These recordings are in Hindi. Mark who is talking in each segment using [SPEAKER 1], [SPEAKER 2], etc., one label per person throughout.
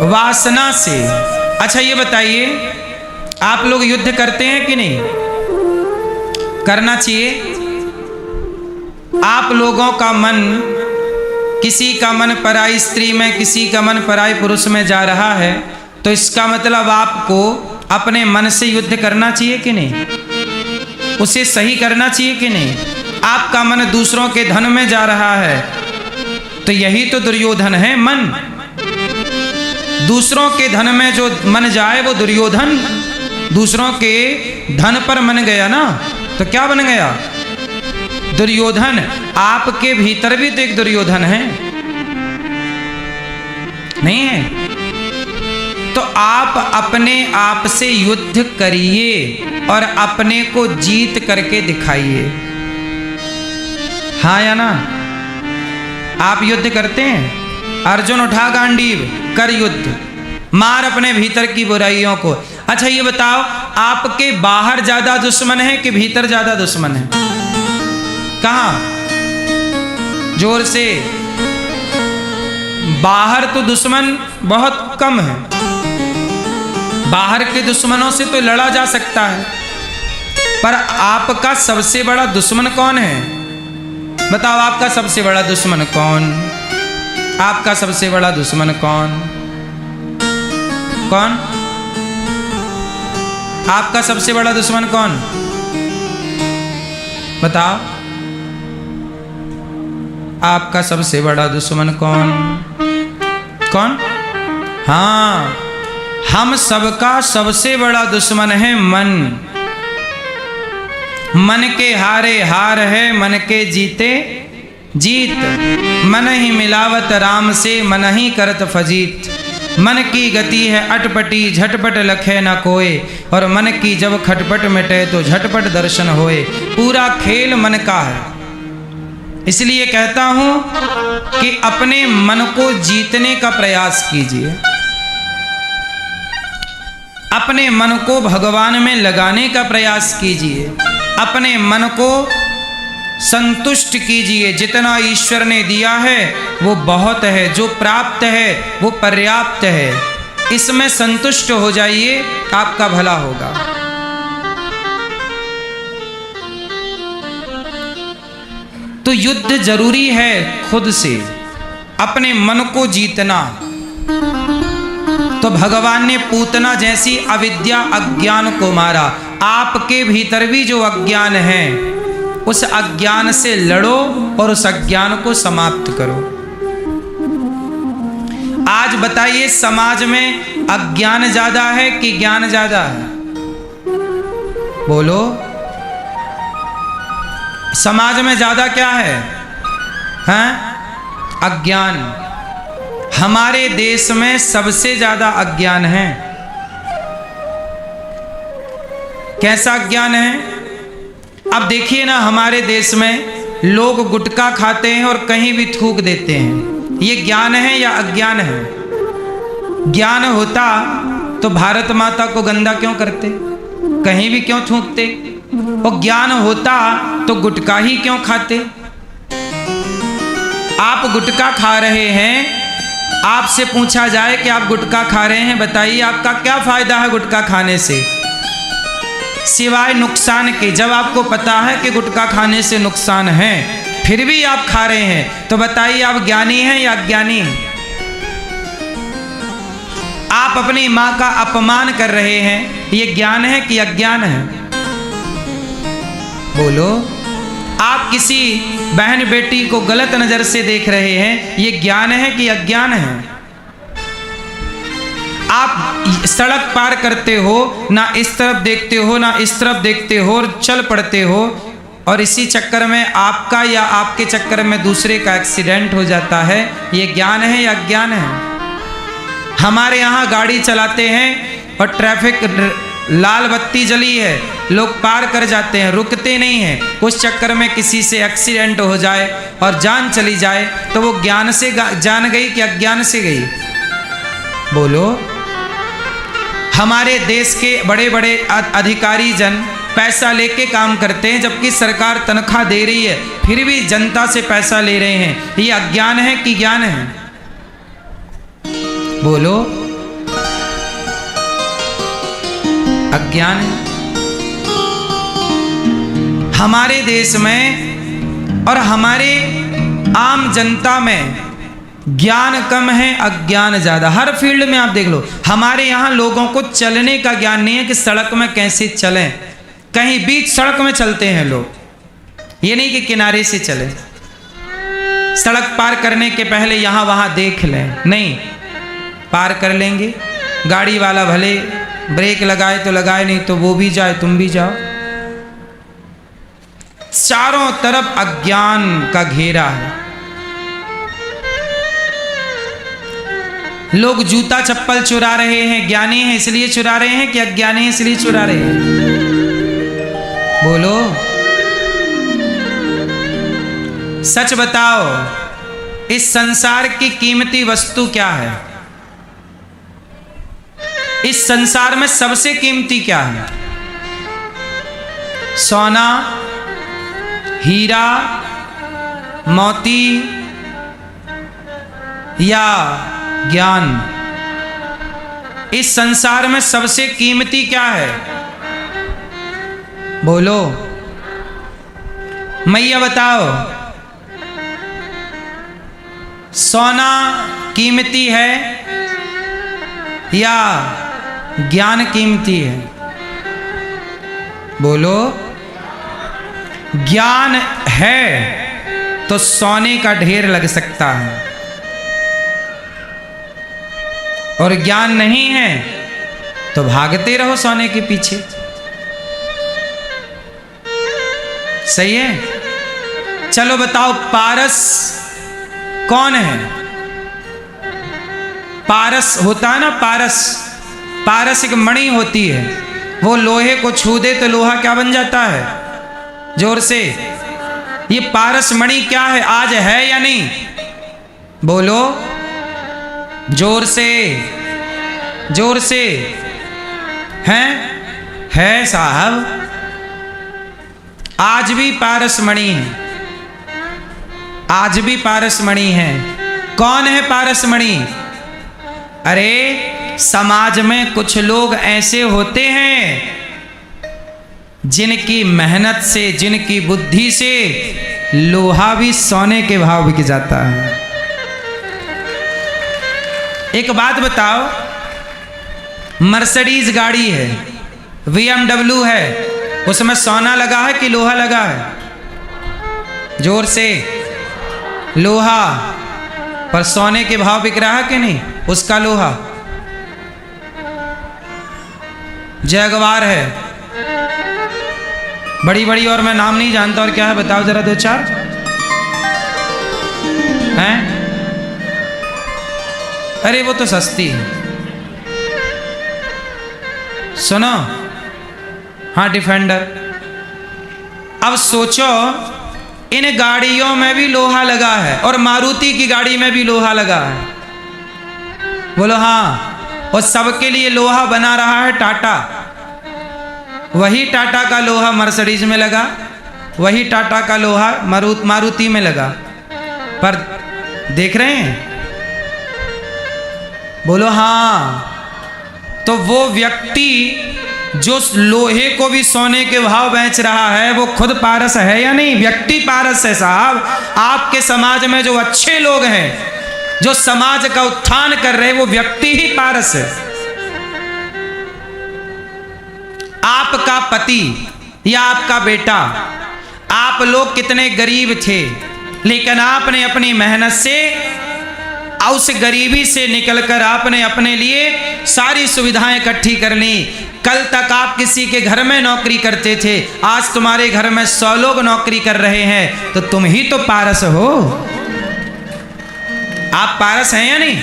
[SPEAKER 1] वासना से। अच्छा ये बताइए, आप लोग युद्ध करते हैं कि नहीं? करना चाहिए। आप लोगों का मन, किसी का मन पराई स्त्री में, किसी का मन पराई पुरुष में जा रहा है, तो इसका मतलब आपको अपने मन से युद्ध करना चाहिए कि नहीं? उसे सही करना चाहिए कि नहीं? आपका मन दूसरों के धन में जा रहा है, तो यही तो दुर्योधन है मन। दूसरों के धन में जो मन जाए वो दुर्योधन। दूसरों के धन पर मन गया ना, तो क्या बन गया? दुर्योधन। आपके भीतर भी तो एक दुर्योधन है, नहीं है? तो आप अपने आप से युद्ध करिए और अपने को जीत करके दिखाइए। हाँ या ना? आप युद्ध करते हैं? अर्जुन उठा गांडीव, कर युद्ध, मार अपने भीतर की बुराइयों को। अच्छा ये बताओ, आपके बाहर ज्यादा दुश्मन है कि भीतर ज्यादा दुश्मन है? कहाँ? जोर से। बाहर तो दुश्मन बहुत कम है, बाहर के दुश्मनों से तो लड़ा जा सकता है, पर आपका सबसे बड़ा दुश्मन कौन है? बताओ, आपका सबसे बड़ा दुश्मन कौन? आपका सबसे बड़ा दुश्मन कौन? कौन? आपका सबसे बड़ा दुश्मन कौन? बताओ, आपका सबसे बड़ा दुश्मन कौन? कौन? हाँ, हम सबका सबसे बड़ा दुश्मन है मन। मन के हारे हार है, मन के जीते जीत। मन ही मिलावत राम से, मन ही करत फजीत। मन की गति है अटपटी, झटपट लखे न कोय। और मन की जब खटपट मिटे तो झटपट दर्शन होए। पूरा खेल मन का है। इसलिए कहता हूं कि अपने मन को जीतने का प्रयास कीजिए, अपने मन को भगवान में लगाने का प्रयास कीजिए, अपने मन को संतुष्ट कीजिए। जितना ईश्वर ने दिया है वो बहुत है, जो प्राप्त है वो पर्याप्त है। इसमें संतुष्ट हो जाइए, आपका भला होगा। तो युद्ध जरूरी है खुद से, अपने मन को जीतना। तो भगवान ने पूतना जैसी अविद्या अज्ञान को मारा। आपके भीतर भी जो अज्ञान है, उस अज्ञान से लड़ो और उस अज्ञान को समाप्त करो। आज बताइए, समाज में अज्ञान ज्यादा है कि ज्ञान ज्यादा है? बोलो, समाज में ज्यादा क्या है? हैं? अज्ञान। हमारे देश में सबसे ज्यादा अज्ञान है। कैसा अज्ञान है? अब देखिए ना, हमारे देश में लोग गुटखा खाते हैं और कहीं भी थूक देते हैं। ये ज्ञान है या अज्ञान है? ज्ञान होता तो भारत माता को गंदा क्यों करते, कहीं भी क्यों थूकते? और ज्ञान होता तो गुटखा ही क्यों खाते? आप गुटखा खा रहे हैं, आपसे पूछा जाए कि आप गुटखा खा रहे हैं, बताइए आपका क्या फायदा है गुटखा खाने से, सिवाय नुकसान के? जब आपको पता है कि गुटखा खाने से नुकसान है, फिर भी आप खा रहे हैं, तो बताइए आप ज्ञानी हैं या अज्ञानी? आप अपनी मां का अपमान कर रहे हैं, ये ज्ञान है कि अज्ञान है? बोलो। आप किसी बहन बेटी को गलत नजर से देख रहे हैं, ये ज्ञान है कि अज्ञान है? आप सड़क पार करते हो, ना इस तरफ देखते हो ना इस तरफ देखते हो और चल पड़ते हो, और इसी चक्कर में आपका या आपके चक्कर में दूसरे का एक्सीडेंट हो जाता है, ये ज्ञान है या अज्ञान है? हमारे यहाँ गाड़ी चलाते हैं और ट्रैफिक लाल बत्ती जली है, लोग पार कर जाते हैं, रुकते नहीं हैं। उस चक्कर में किसी से एक्सीडेंट हो जाए और जान चली जाए, तो वो ज्ञान से जान गई कि अज्ञान से गई? बोलो। हमारे देश के बड़े बड़े अधिकारी जन पैसा लेके काम करते हैं, जबकि सरकार तनख्वाह दे रही है, फिर भी जनता से पैसा ले रहे हैं। ये अज्ञान है कि ज्ञान है? बोलो। अज्ञान है। हमारे देश में और हमारे आम जनता में ज्ञान कम है, अज्ञान ज्यादा। हर फील्ड में आप देख लो, हमारे यहाँ लोगों को चलने का ज्ञान नहीं है कि सड़क में कैसे चलें। कहीं बीच सड़क में चलते हैं लोग, ये नहीं कि किनारे से चले। सड़क पार करने के पहले यहाँ वहाँ देख लें, नहीं, पार कर लेंगे। गाड़ी वाला भले ब्रेक लगाए तो लगाए, नहीं तो वो भी जाए तुम भी जाओ। चारों तरफ अज्ञान का घेरा है। लोग जूता चप्पल चुरा रहे हैं, ज्ञानी हैं इसलिए चुरा रहे हैं कि अज्ञानी हैं इसलिए चुरा रहे हैं? बोलो, सच बताओ, इस संसार की कीमती वस्तु क्या है? इस संसार में सबसे कीमती क्या है? सोना, हीरा, मोती या ज्ञान? इस संसार में सबसे कीमती क्या है? बोलो, मैया बताओ। सोना कीमती है या ज्ञान कीमती है? बोलो। ज्ञान है तो सोने का ढेर लग सकता है, और ज्ञान नहीं है तो भागते रहो सोने के पीछे। सही है? चलो बताओ, पारस कौन है? पारस होता है ना, पारस। पारस एक मणि होती है, वो लोहे को छू दे तो लोहा क्या बन जाता है? जोर से। ये पारस मणि क्या है? आज है या नहीं? बोलो, जोर से, जोर से। है साहब, आज भी पारस मणि है, आज भी पारस मणि है। कौन है पारस मणि? अरे समाज में कुछ लोग ऐसे होते हैं जिनकी मेहनत से, जिनकी बुद्धि से लोहा भी सोने के भाव बिक जाता है। एक बात बताओ, मर्सिडीज गाड़ी है, BMW है, उसमें सोना लगा है कि लोहा लगा है? जोर से। लोहा, पर सोने के भाव बिक रहा है कि नहीं उसका लोहा? जगवार है, बड़ी बड़ी, और मैं नाम नहीं जानता। और क्या है बताओ जरा, दो चार हैं? अरे वो तो सस्ती है। सुनो, हाँ, डिफेंडर। अब सोचो, इन गाड़ियों में भी लोहा लगा है और मारुति की गाड़ी में भी लोहा लगा है। बोलो हाँ। और सबके लिए लोहा बना रहा है टाटा। वही टाटा का लोहा मर्सिडीज में लगा, वही टाटा का लोहा मारुति में लगा। पर देख रहे हैं? बोलो हाँ। तो वो व्यक्ति जो लोहे को भी सोने के भाव बेच रहा है, वो खुद पारस है या नहीं? व्यक्ति पारस है साहब। आपके समाज में जो अच्छे लोग हैं, जो समाज का उत्थान कर रहे हैं, वो व्यक्ति ही पारस है। आपका पति या आपका बेटा, आप लोग कितने गरीब थे, लेकिन आपने अपनी मेहनत से, उस गरीबी से निकलकर आपने अपने लिए सारी सुविधाएं इकट्ठी कर ली। कल तक आप किसी के घर में नौकरी करते थे, आज तुम्हारे घर में 100 लोग नौकरी कर रहे हैं, तो तुम ही तो पारस हो। आप पारस हैं या नहीं?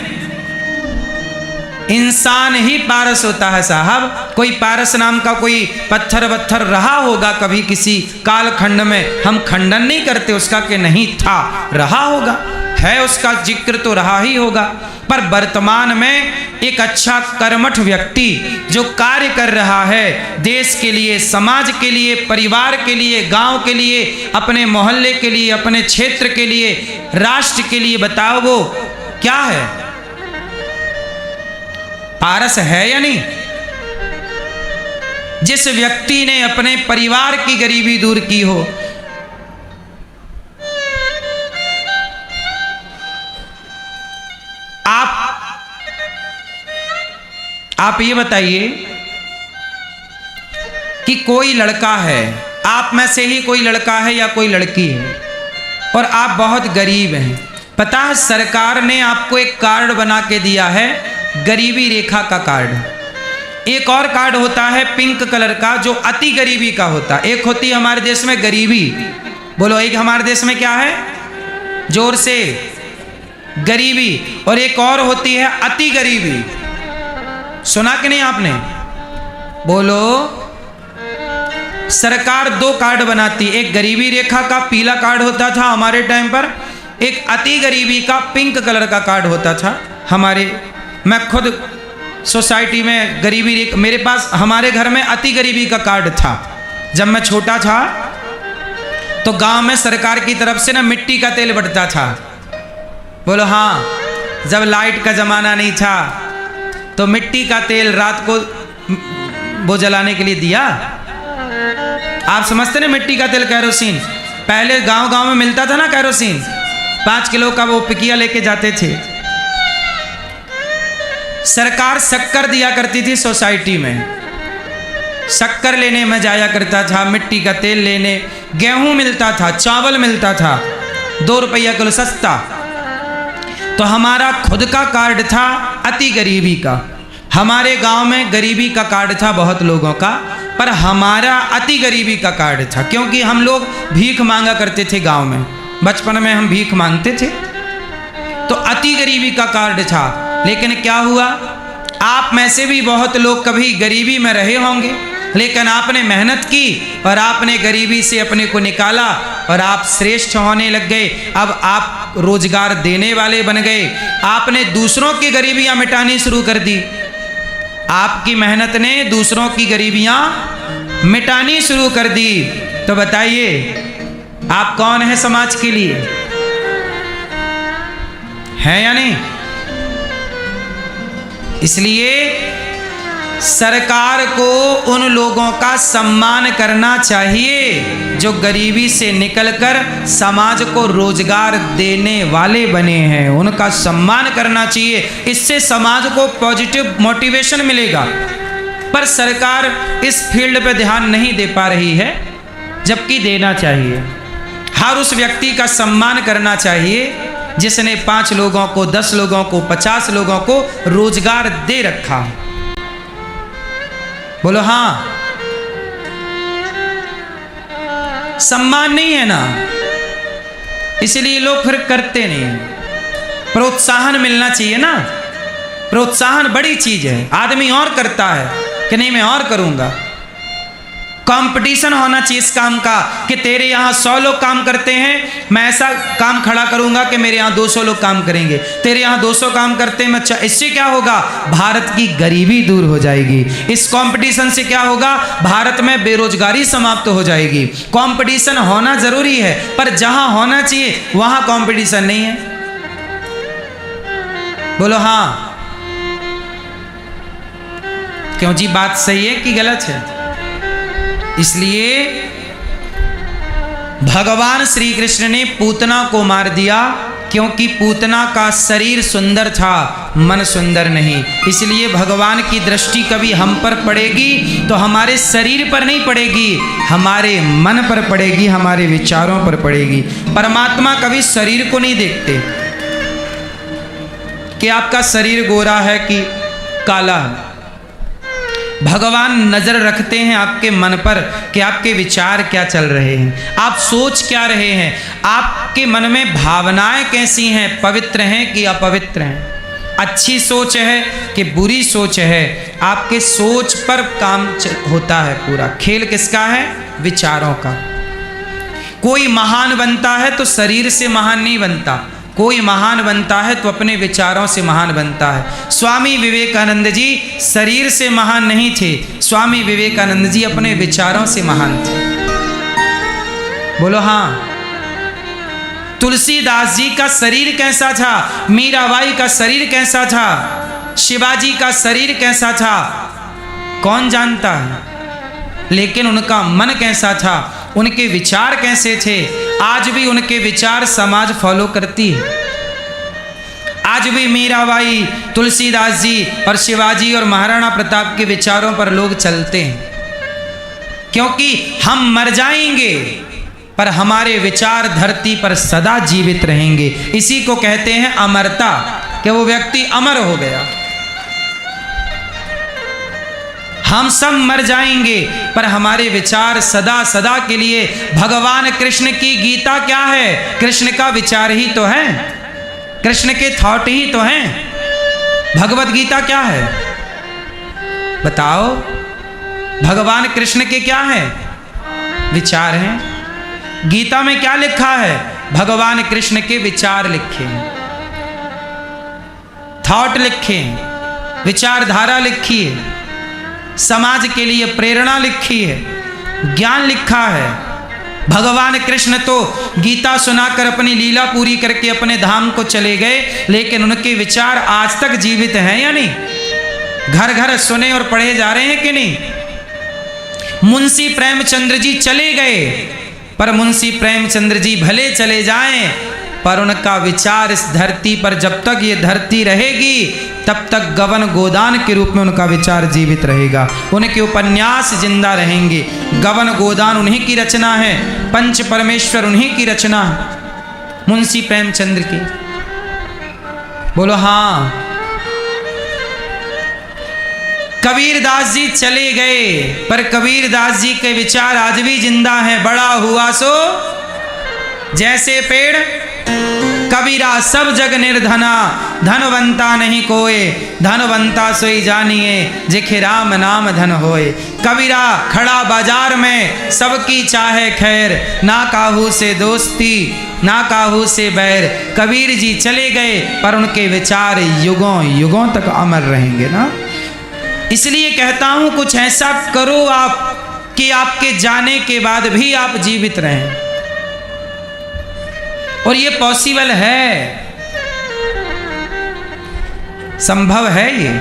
[SPEAKER 1] इंसान ही पारस होता है साहब। कोई पारस नाम का कोई पत्थर वत्थर रहा होगा कभी किसी कालखंड में, हम खंडन नहीं करते उसका कि नहीं था, रहा होगा, है, उसका जिक्र तो रहा ही होगा। पर वर्तमान में एक अच्छा कर्मठ व्यक्ति जो कार्य कर रहा है देश के लिए, समाज के लिए, परिवार के लिए, गांव के लिए, अपने मोहल्ले के लिए, अपने क्षेत्र के लिए, राष्ट्र के लिए, बताओ वो क्या है? पारस है या नहीं? जिस व्यक्ति ने अपने परिवार की गरीबी दूर की हो, आप ये बताइए कि कोई लड़का है, आप में से ही कोई लड़का है या कोई लड़की है और आप बहुत गरीब हैं, पता है सरकार ने आपको एक कार्ड बना के दिया है, गरीबी रेखा का कार्ड। एक और कार्ड होता है पिंक कलर का जो अति गरीबी का होता है। एक होती है हमारे देश में गरीबी, बोलो एक हमारे देश में क्या है, जोर से, गरीबी, और एक और होती है अति गरीबी। सुना कि नहीं आपने, बोलो। सरकार दो कार्ड बनाती, एक गरीबी रेखा का पीला कार्ड होता था हमारे टाइम पर, एक अति गरीबी का पिंक कलर का कार्ड होता था हमारे। मैं खुद सोसाइटी में गरीबी रेखा, मेरे पास हमारे घर में अति गरीबी का कार्ड था। जब मैं छोटा था तो गांव में सरकार की तरफ से ना मिट्टी का तेल बंटता था, बोलो हाँ। जब लाइट का जमाना नहीं था तो मिट्टी का तेल रात को वो जलाने के लिए दिया। आप समझते ना मिट्टी का तेल, कैरोसिन, पहले गांव गांव में मिलता था ना कैरोसिन, 5 किलो का वो पिकिया लेके जाते थे। सरकार शक्कर दिया करती थी सोसाइटी में, शक्कर लेने में जाया करता था, मिट्टी का तेल लेने, गेहूं मिलता था, चावल मिलता था, 2 रुपया किलो सस्ता। तो हमारा खुद का कार्ड था अति गरीबी का। हमारे गांव में गरीबी का कार्ड था बहुत लोगों का, पर हमारा अति गरीबी का कार्ड था, क्योंकि हम लोग भीख मांगा करते थे गांव में, बचपन में हम भीख मांगते थे, तो अति गरीबी का कार्ड था। लेकिन क्या हुआ, आप में से भी बहुत लोग कभी गरीबी में रहे होंगे, लेकिन आपने मेहनत की और आपने गरीबी से अपने को निकाला और आप श्रेष्ठ होने लग गए। अब आप रोजगार देने वाले बन गए, आपने दूसरों की गरीबियां मिटानी शुरू कर दी। आपकी मेहनत ने दूसरों की गरीबियां मिटानी शुरू कर दी। तो बताइए आप कौन है समाज के लिए, है या नहीं? इसलिए सरकार को उन लोगों का सम्मान करना चाहिए जो गरीबी से निकलकर समाज को रोजगार देने वाले बने हैं, उनका सम्मान करना चाहिए। इससे समाज को पॉजिटिव मोटिवेशन मिलेगा। पर सरकार इस फील्ड पे ध्यान नहीं दे पा रही है, जबकि देना चाहिए। हर उस व्यक्ति का सम्मान करना चाहिए जिसने 5 लोगों को, 10 लोगों को, 50 लोगों को रोजगार दे रखा। बोलो हाँ, सम्मान नहीं है ना, इसलिए लोग फिर करते नहीं। प्रोत्साहन मिलना चाहिए ना, प्रोत्साहन बड़ी चीज है। आदमी और करता है कि नहीं मैं और करूंगा। कंपटीशन होना चाहिए इस काम का कि तेरे यहाँ 100 लोग काम करते हैं, मैं ऐसा काम खड़ा करूंगा कि मेरे यहाँ 200 लोग काम करेंगे। तेरे यहाँ 200 काम करते हैं, मैं इससे क्या होगा, भारत की गरीबी दूर हो जाएगी। इस कंपटीशन से क्या होगा, भारत में बेरोजगारी समाप्त हो जाएगी। कंपटीशन होना जरूरी है, पर जहां होना चाहिए वहां कंपटीशन नहीं है। बोलो हाँ, क्यों जी, बात सही है कि गलत है? इसलिए भगवान श्री कृष्ण ने पूतना को मार दिया, क्योंकि पूतना का शरीर सुंदर था, मन सुंदर नहीं। इसलिए भगवान की दृष्टि कभी हम पर पड़ेगी तो हमारे शरीर पर नहीं पड़ेगी, हमारे मन पर पड़ेगी, हमारे विचारों पर पड़ेगी। परमात्मा कभी शरीर को नहीं देखते कि आपका शरीर गोरा है कि काला है। भगवान नजर रखते हैं आपके मन पर कि आपके विचार क्या चल रहे हैं, आप सोच क्या रहे हैं, आपके मन में भावनाएं कैसी हैं, पवित्र हैं कि अपवित्र हैं, अच्छी सोच है कि बुरी सोच है। आपके सोच पर काम होता है पूरा। खेल किसका है, विचारों का। कोई महान बनता है तो शरीर से महान नहीं बनता, कोई महान बनता है तो अपने विचारों से महान बनता है। स्वामी विवेकानंद जी शरीर से महान नहीं थे, स्वामी विवेकानंद जी अपने विचारों से महान थे। बोलो हाँ। तुलसीदास जी का शरीर कैसा था, मीराबाई का शरीर कैसा था, शिवाजी का शरीर कैसा था, कौन जानता है? लेकिन उनका मन कैसा था, उनके विचार कैसे थे, आज भी उनके विचार समाज फॉलो करती है। आज भी मीराबाई, तुलसीदास जी और शिवाजी और महाराणा प्रताप के विचारों पर लोग चलते हैं, क्योंकि हम मर जाएंगे पर हमारे विचार धरती पर सदा जीवित रहेंगे। इसी को कहते हैं अमरता, कि वो व्यक्ति अमर हो गया। हम सब मर जाएंगे पर हमारे विचार सदा सदा के लिए। भगवान कृष्ण की गीता क्या है? कृष्ण का विचार ही तो है, कृष्ण के थॉट ही तो हैं। भगवत गीता क्या है बताओ? भगवान कृष्ण के क्या है? विचार हैं। गीता में क्या लिखा है? भगवान कृष्ण के विचार लिखे हैं, थॉट लिखे हैं, विचारधारा लिखी है, समाज के लिए प्रेरणा लिखी है, ज्ञान लिखा है। भगवान कृष्ण तो गीता सुनाकर अपनी लीला पूरी करके अपने धाम को चले गए, लेकिन उनके विचार आज तक जीवित हैं या नहीं? घर घर सुने और पढ़े जा रहे हैं कि नहीं? मुंशी प्रेमचंद्र जी चले गए, पर मुंशी प्रेमचंद्र जी भले चले जाएं, पर उनका विचार इस धरती पर जब तक ये धरती रहेगी तब तक गवन गोदान के रूप में उनका विचार जीवित रहेगा। उनके उपन्यास जिंदा रहेंगे। गवन गोदान उन्हीं की रचना है, पंच परमेश्वर उन्हीं की रचना है, मुंशी प्रेमचंद्र की। बोलो हाँ। कबीरदास जी चले गए, पर कबीरदास जी के विचार आज भी जिंदा हैं। बड़ा हुआ सो जैसे पेड़, कबीरा सब जग निर्धना, धनवंता नहीं कोय, धनवंता सोई जानिए, जेखे राम नाम धन होए। कबीरा खड़ा बाजार में सबकी चाहे खैर, ना काहू से दोस्ती ना काहू से बैर। कबीर जी चले गए, पर उनके विचार युगों युगों तक अमर रहेंगे ना। इसलिए कहता हूं कुछ ऐसा करो आप कि आपके जाने के बाद भी आप जीवित रहें, और ये पॉसिबल है, संभव है ये।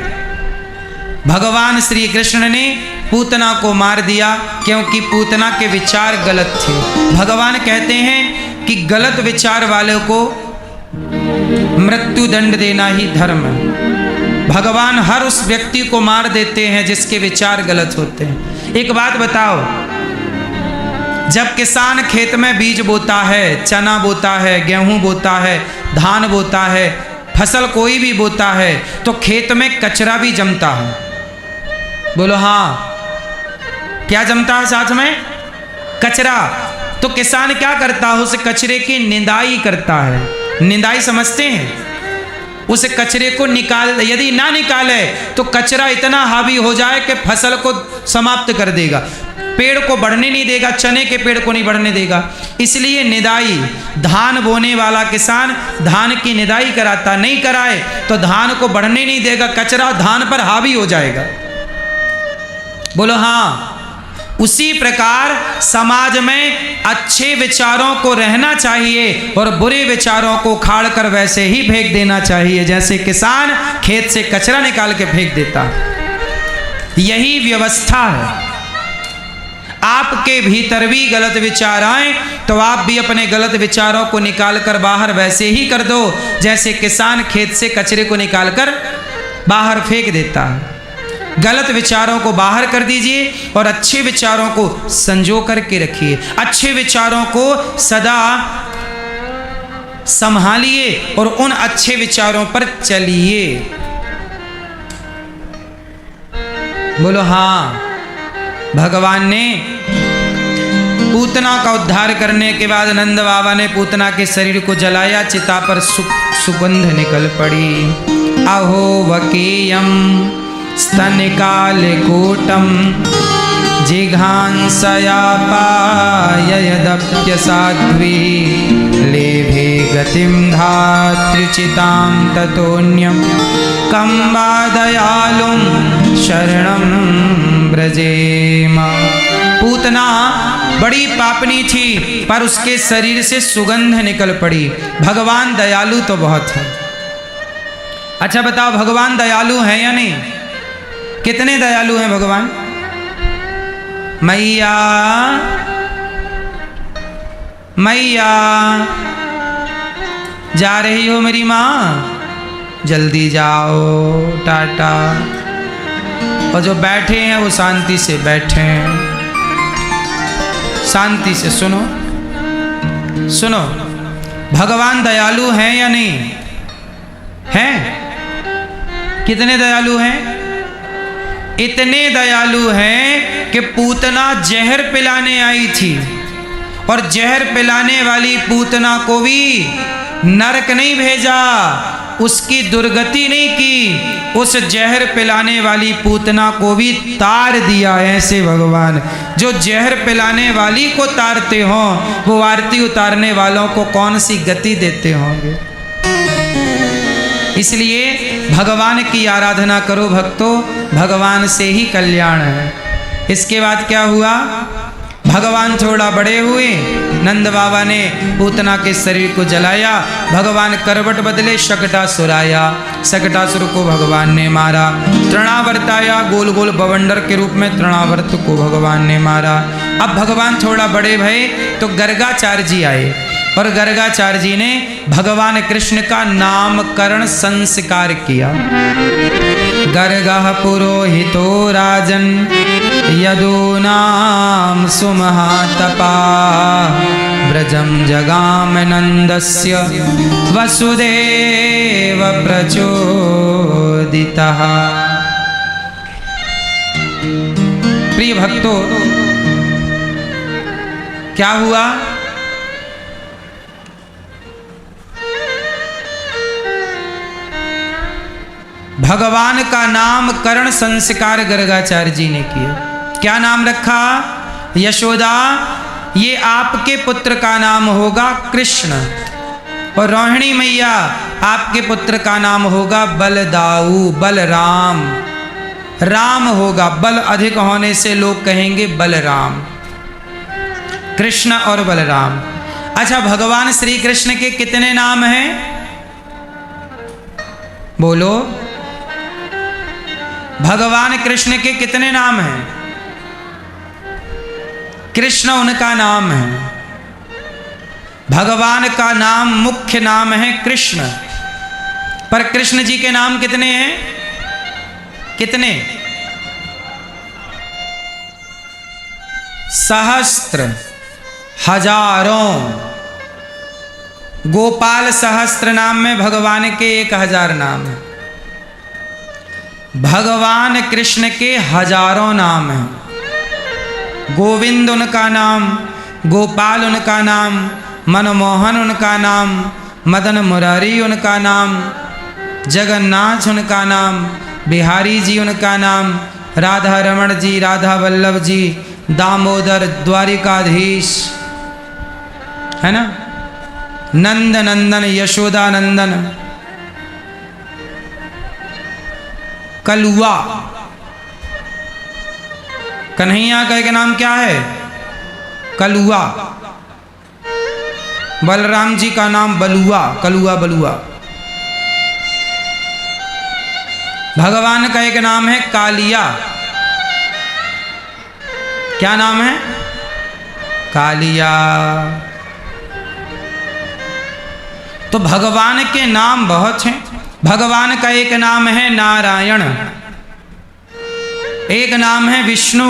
[SPEAKER 1] भगवान श्री कृष्ण ने पूतना को मार दिया क्योंकि पूतना के विचार गलत थे। भगवान कहते हैं कि गलत विचार वाले को मृत्यु दंड देना ही धर्म है। भगवान हर उस व्यक्ति को मार देते हैं जिसके विचार गलत होते हैं। एक बात बताओ, जब किसान खेत में बीज बोता है, चना बोता है, गेहूं बोता है, धान बोता है, फसल कोई भी बोता है, तो खेत में कचरा भी जमता है। बोलो हाँ, क्या जमता है साथ में? कचरा। तो किसान क्या करता है? उस कचरे की निंदाई करता है। निंदाई समझते हैं? उस कचरे को निकाल, यदि ना निकाले तो कचरा इतना हावी हो जाए कि फसल को समाप्त कर देगा, पेड़ को बढ़ने नहीं देगा, चने के पेड़ को नहीं बढ़ने देगा। इसलिए निदाई, धान बोने वाला किसान धान की निदाई कराता, नहीं कराए तो धान को बढ़ने नहीं देगा, कचरा धान पर हावी हो जाएगा। बोलो हाँ। उसी प्रकार समाज में अच्छे विचारों को रहना चाहिए और बुरे विचारों को उखाड़ कर वैसे ही फेंक देना चाहिए जैसे किसान खेत से कचरा निकाल के फेंक देता। यही व्यवस्था है। आपके भीतर भी गलत विचार आए तो आप भी अपने गलत विचारों को निकाल कर बाहर वैसे ही कर दो जैसे किसान खेत से कचरे को निकाल कर बाहर फेंक देता है। गलत विचारों को बाहर कर दीजिए और अच्छे विचारों को संजो करके रखिए। अच्छे विचारों को सदा संभालिए और उन अच्छे विचारों पर चलिए। बोलो हाँ। भगवान ने पूतना का उद्धार करने के बाद नंद बाबा ने पूतना के शरीर को जलाया, चिता पर सुगंध निकल पड़ी। अहो वकीयम स्तनिकालिकूटम जिघांसया पाययदप्य साध्वी लेभे गतिम धात्रिचितां ततोन्यम कं वा दयालुं शरणं व्रजेम। पूतना बड़ी पापनी थी पर उसके शरीर से सुगंध निकल पड़ी। भगवान दयालु तो बहुत है। अच्छा बताओ, भगवान दयालु है या नहीं? कितने दयालु हैं भगवान? मैया मैया, जा रही हो मेरी माँ? जल्दी जाओ, टाटा। और जो बैठे हैं वो शांति से बैठे हैं, शांति से सुनो सुनो। भगवान दयालु हैं या नहीं हैं? कितने दयालु हैं? इतने दयालु हैं कि पूतना जहर पिलाने आई थी और जहर पिलाने वाली पूतना को भी नरक नहीं भेजा, उसकी दुर्गति नहीं की, उस जहर पिलाने वाली पूतना को भी तार दिया। ऐसे भगवान जो जहर पिलाने वाली को तारते हों, वो आरती उतारने वालों को कौन सी गति देते होंगे। इसलिए भगवान की आराधना करो भक्तों, भगवान से ही कल्याण है। इसके बाद क्या हुआ? भगवान थोड़ा बड़े हुए, नंद बाबा ने पूतना के शरीर को जलाया, भगवान करवट बदले, शकटासुर आया, शकटासुर को भगवान ने मारा। तृणावर्त आया, गोल गोल बवंडर के रूप में तृणावर्त को भगवान ने मारा। अब भगवान थोड़ा बड़े भये तो गर्गाचार्य जी आए और गर्गाचार्य जी ने भगवान कृष्ण का नामकरण संस्कार किया। गर्गः पुरोहितो राजन यदूनां सुमहातपा, व्रजं जगाम नन्दस्य वसुदेव प्रचोदितः। प्रिय भक्तों, क्या हुआ? भगवान का नामकरण संस्कार गर्गाचार्य जी ने किया। क्या नाम रखा? यशोदा, ये आपके पुत्र का नाम होगा कृष्ण, और रोहिणी मैया आपके पुत्र का नाम होगा बलदाऊ, बलराम। राम होगा, बल अधिक होने से लोग कहेंगे बलराम। कृष्ण और बलराम। अच्छा, भगवान श्री कृष्ण के कितने नाम हैं? बोलो। भगवान कृष्ण के कितने नाम हैं? कृष्ण उनका नाम है। भगवान का नाम, मुख्य नाम है कृष्ण, पर कृष्ण जी के नाम कितने हैं? कितने? सहस्त्र, हजारों। गोपाल सहस्त्र नाम में भगवान के 1000 नाम है। भगवान कृष्ण के हजारों नाम हैं। गोविंद उनका नाम, गोपाल उनका नाम, मनमोहन उनका नाम, मदन मुरारी उनका नाम, जगन्नाथ उनका नाम, बिहारी जी उनका नाम, राधा रमण जी, राधा वल्लभ जी, दामोदर, द्वारिकाधीश, है ना, नंद नंदन, यशोदा नंदन, कलुआ। कन्हैया का एक नाम क्या है? कलुआ। बलराम जी का नाम बलुआ, कलुआ बलुआ। भगवान का एक नाम है कालिया। क्या नाम है? कालिया। तो भगवान के नाम बहुत हैं। भगवान का एक नाम है नारायण, एक नाम है विष्णु,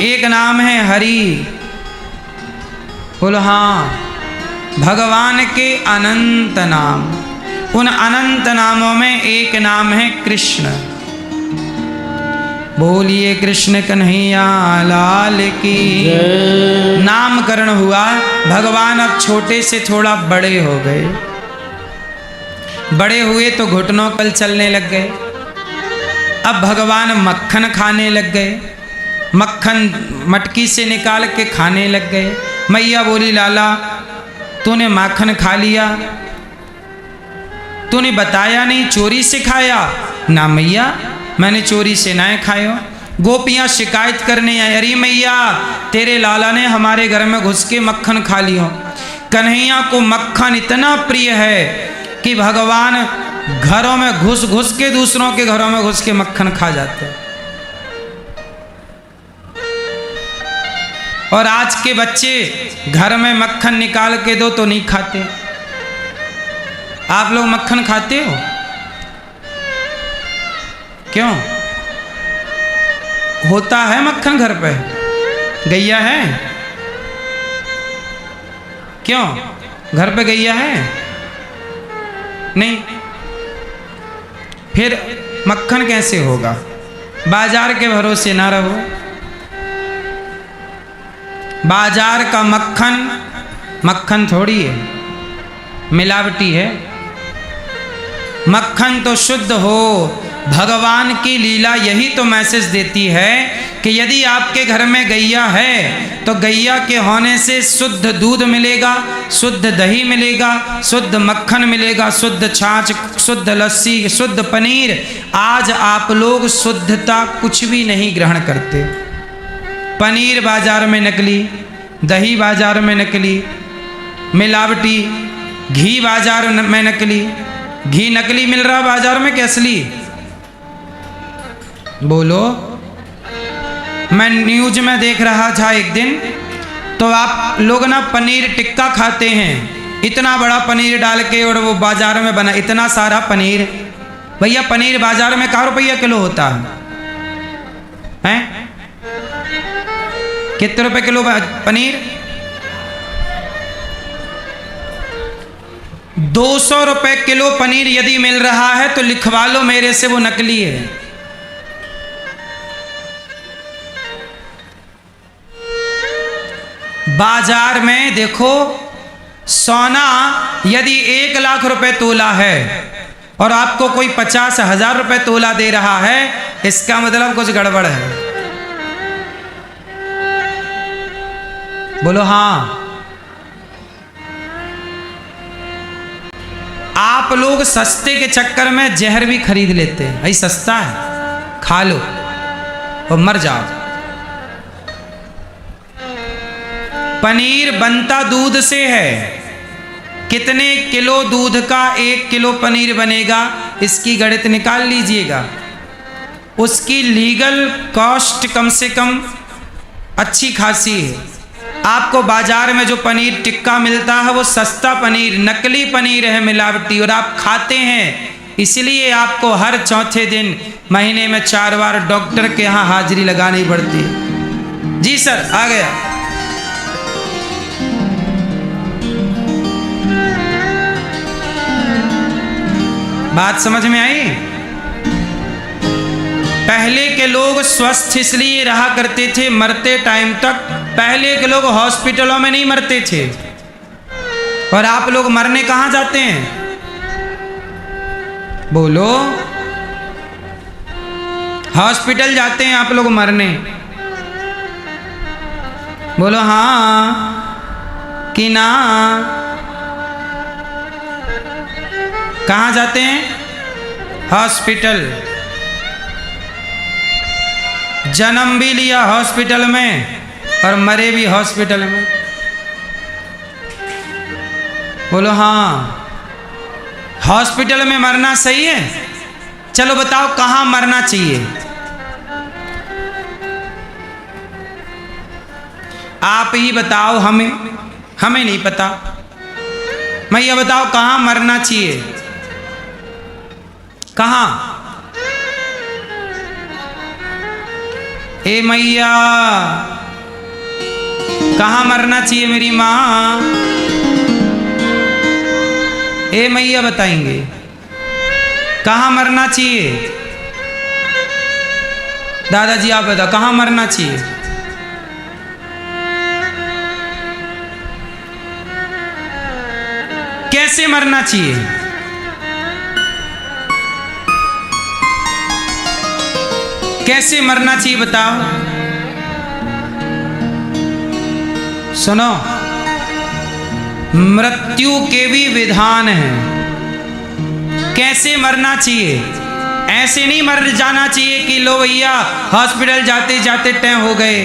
[SPEAKER 1] एक नाम है हरि। बोलो हाँ। भगवान के अनंत नाम, उन अनंत नामों में एक नाम है कृष्ण। बोलिए कृष्ण कन्हैया लाल की। नामकरण हुआ। भगवान अब छोटे से थोड़ा बड़े हो गए। बड़े हुए तो घुटनों पर चलने लग गए। अब भगवान मक्खन खाने लग गए। मक्खन मटकी से निकाल के खाने लग गए। मैया बोली, लाला तूने माखन खा लिया, तूने बताया नहीं, चोरी से खाया? ना मैया, मैंने चोरी से ना खायो। गोपियां शिकायत करने आई, अरे मैया तेरे लाला ने हमारे घर में घुस के मक्खन खा लियो। कन्हैया को मक्खन इतना प्रिय है कि भगवान घरों में घुस घुस के, दूसरों के घरों में घुस के मक्खन खा जाते हैं। और आज के बच्चे घर में मक्खन निकाल के दो तो नहीं खाते। आप लोग मक्खन खाते हो? क्यों? होता है मक्खन घर पे? गैया है? क्यों? घर पे गैया है? नहीं। फिर मक्खन कैसे होगा? बाजार के भरोसे ना रहो। बाजार का मक्खन मक्खन थोड़ी है, मिलावटी है। मक्खन तो शुद्ध हो। भगवान की लीला यही तो मैसेज देती है कि यदि आपके घर में गैया है तो गैया के होने से शुद्ध दूध मिलेगा, शुद्ध दही मिलेगा, शुद्ध मक्खन मिलेगा, शुद्ध छाछ, शुद्ध लस्सी, शुद्ध पनीर। आज आप लोग शुद्धता कुछ भी नहीं ग्रहण करते। पनीर बाजार में नकली, दही बाजार में नकली, मिलावटी, घी बाजार में नकली। घी नकली मिल रहा बाजार में कि असली? बोलो। मैं न्यूज में देख रहा था एक दिन, तो आप लोग ना पनीर टिक्का खाते हैं, इतना बड़ा पनीर डाल के, और वो बाजार में बना इतना सारा पनीर। भैया पनीर बाजार में क्या रुपया किलो होता है? कितने रुपए किलो पनीर? 200 रुपए किलो पनीर यदि मिल रहा है तो लिखवा लो मेरे से वो नकली है। बाजार में देखो, सोना यदि 1 लाख रुपए तोला है और आपको कोई 50,000 रुपए तोला दे रहा है, इसका मतलब कुछ गड़बड़ है। बोलो हाँ। आप लोग सस्ते के चक्कर में जहर भी खरीद लेते हैं। भाई सस्ता है, खा लो और मर जाओ। पनीर बनता दूध से है। कितने किलो दूध का 1 किलो पनीर बनेगा, इसकी गणित निकाल लीजिएगा। उसकी लीगल कॉस्ट कम से कम अच्छी खासी है। आपको बाजार में जो पनीर टिक्का मिलता है वो सस्ता पनीर, नकली पनीर है, मिलावटी, और आप खाते हैं। इसलिए आपको हर चौथे दिन महीने में 4 बार डॉक्टर के यहाँ हाजिरी लगानी पड़ती है। जी सर, आ गया। बात समझ में आई? पहले के लोग स्वस्थ इसलिए रहा करते थे, मरते टाइम तक। पहले के लोग हॉस्पिटलों में नहीं मरते थे, और आप लोग मरने कहां जाते हैं? बोलो। हॉस्पिटल जाते हैं आप लोग मरने। बोलो हाँ कि ना? कहाँ जाते हैं? हॉस्पिटल। जन्म भी लिया हॉस्पिटल में और मरे भी हॉस्पिटल में। बोलो हाँ। हॉस्पिटल में मरना सही है? चलो बताओ कहाँ मरना चाहिए? आप ही बताओ, हमें नहीं पता। मैं ये बताओ कहाँ मरना चाहिए? कहाँ? ए मैया, कहाँ मरना चाहिए मेरी माँ? ए मैया बताएंगे कहाँ मरना चाहिए? दादाजी आप बताओ कहाँ मरना चाहिए? कैसे मरना चाहिए? कैसे मरना चाहिए बताओ? सुनो, मृत्यु के भी विधान हैं। कैसे मरना चाहिए? ऐसे नहीं मर जाना चाहिए कि लो भैया हॉस्पिटल जाते जाते टैं हो गए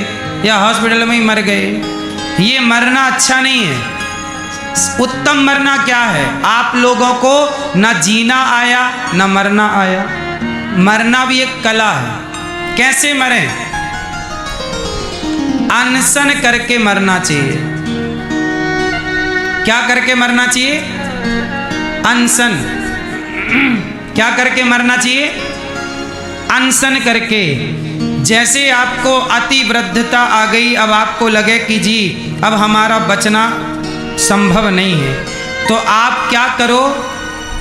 [SPEAKER 1] या हॉस्पिटल में ही मर गए। ये मरना अच्छा नहीं है। उत्तम मरना क्या है? आप लोगों को ना जीना आया ना मरना आया। मरना भी एक कला है। कैसे मरें? अनशन करके मरना चाहिए। क्या करके मरना चाहिए? अनशन। क्या करके मरना चाहिए? अनशन करके। जैसे आपको अति वृद्धता आ गई, अब आपको लगे कि जी अब हमारा बचना संभव नहीं है, तो आप क्या करो,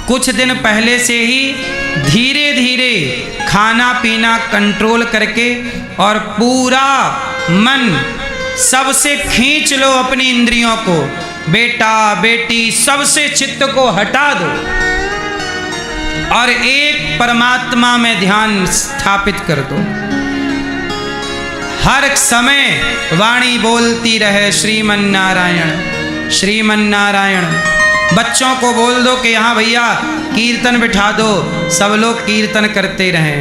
[SPEAKER 1] कुछ दिन पहले से ही धीरे धीरे खाना पीना कंट्रोल करके और पूरा मन सबसे खींच लो अपनी इंद्रियों को, बेटा बेटी सबसे चित्त को हटा दो और एक परमात्मा में ध्यान स्थापित कर दो। हर समय वाणी बोलती रहे श्रीमन्नारायण श्रीमन्नारायण। बच्चों को बोल दो कि यहाँ भैया कीर्तन बिठा दो, सब लोग कीर्तन करते रहें,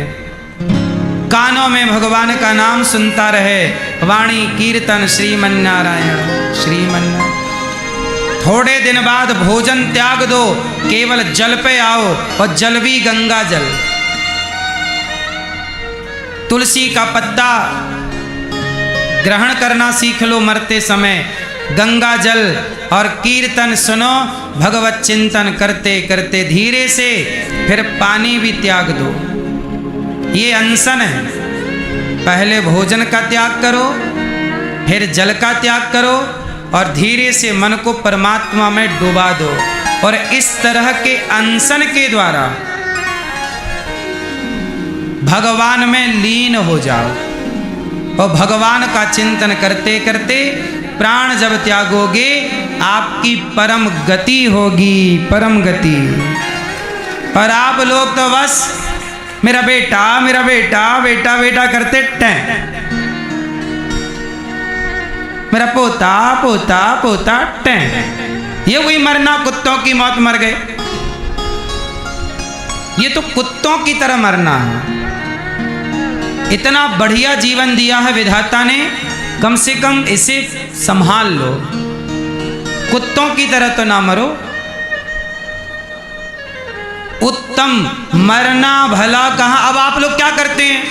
[SPEAKER 1] कानों में भगवान का नाम सुनता रहे, वाणी कीर्तन श्रीमन्नारायण श्रीमन्नारायण। थोड़े दिन बाद भोजन त्याग दो, केवल जल पे आओ और जल भी गंगा जल। तुलसी का पत्ता ग्रहण करना सीख लो मरते समय, गंगा जल और कीर्तन सुनो, भगवत चिंतन करते करते धीरे से फिर पानी भी त्याग दो। ये अनशन है। पहले भोजन का त्याग करो, फिर जल का त्याग करो और धीरे से मन को परमात्मा में डुबा दो। और इस तरह के अनशन के द्वारा भगवान में लीन हो जाओ और भगवान का चिंतन करते करते प्राण जब त्यागोगे आपकी परम गति होगी, परम गति। और आप लोग तो बस मेरा बेटा मेरा बेटा बेटा बेटा करते टैं, मेरा पोता पोता पोता टैं। ये वही मरना, कुत्तों की मौत मर गए, ये तो कुत्तों की तरह मरना है। इतना बढ़िया जीवन दिया है विधाता ने, कम से कम इसे संभाल लो, कुत्तों की तरह तो ना मरो। उत्तम मरना भला कहाँ। अब आप लोग क्या करते हैं,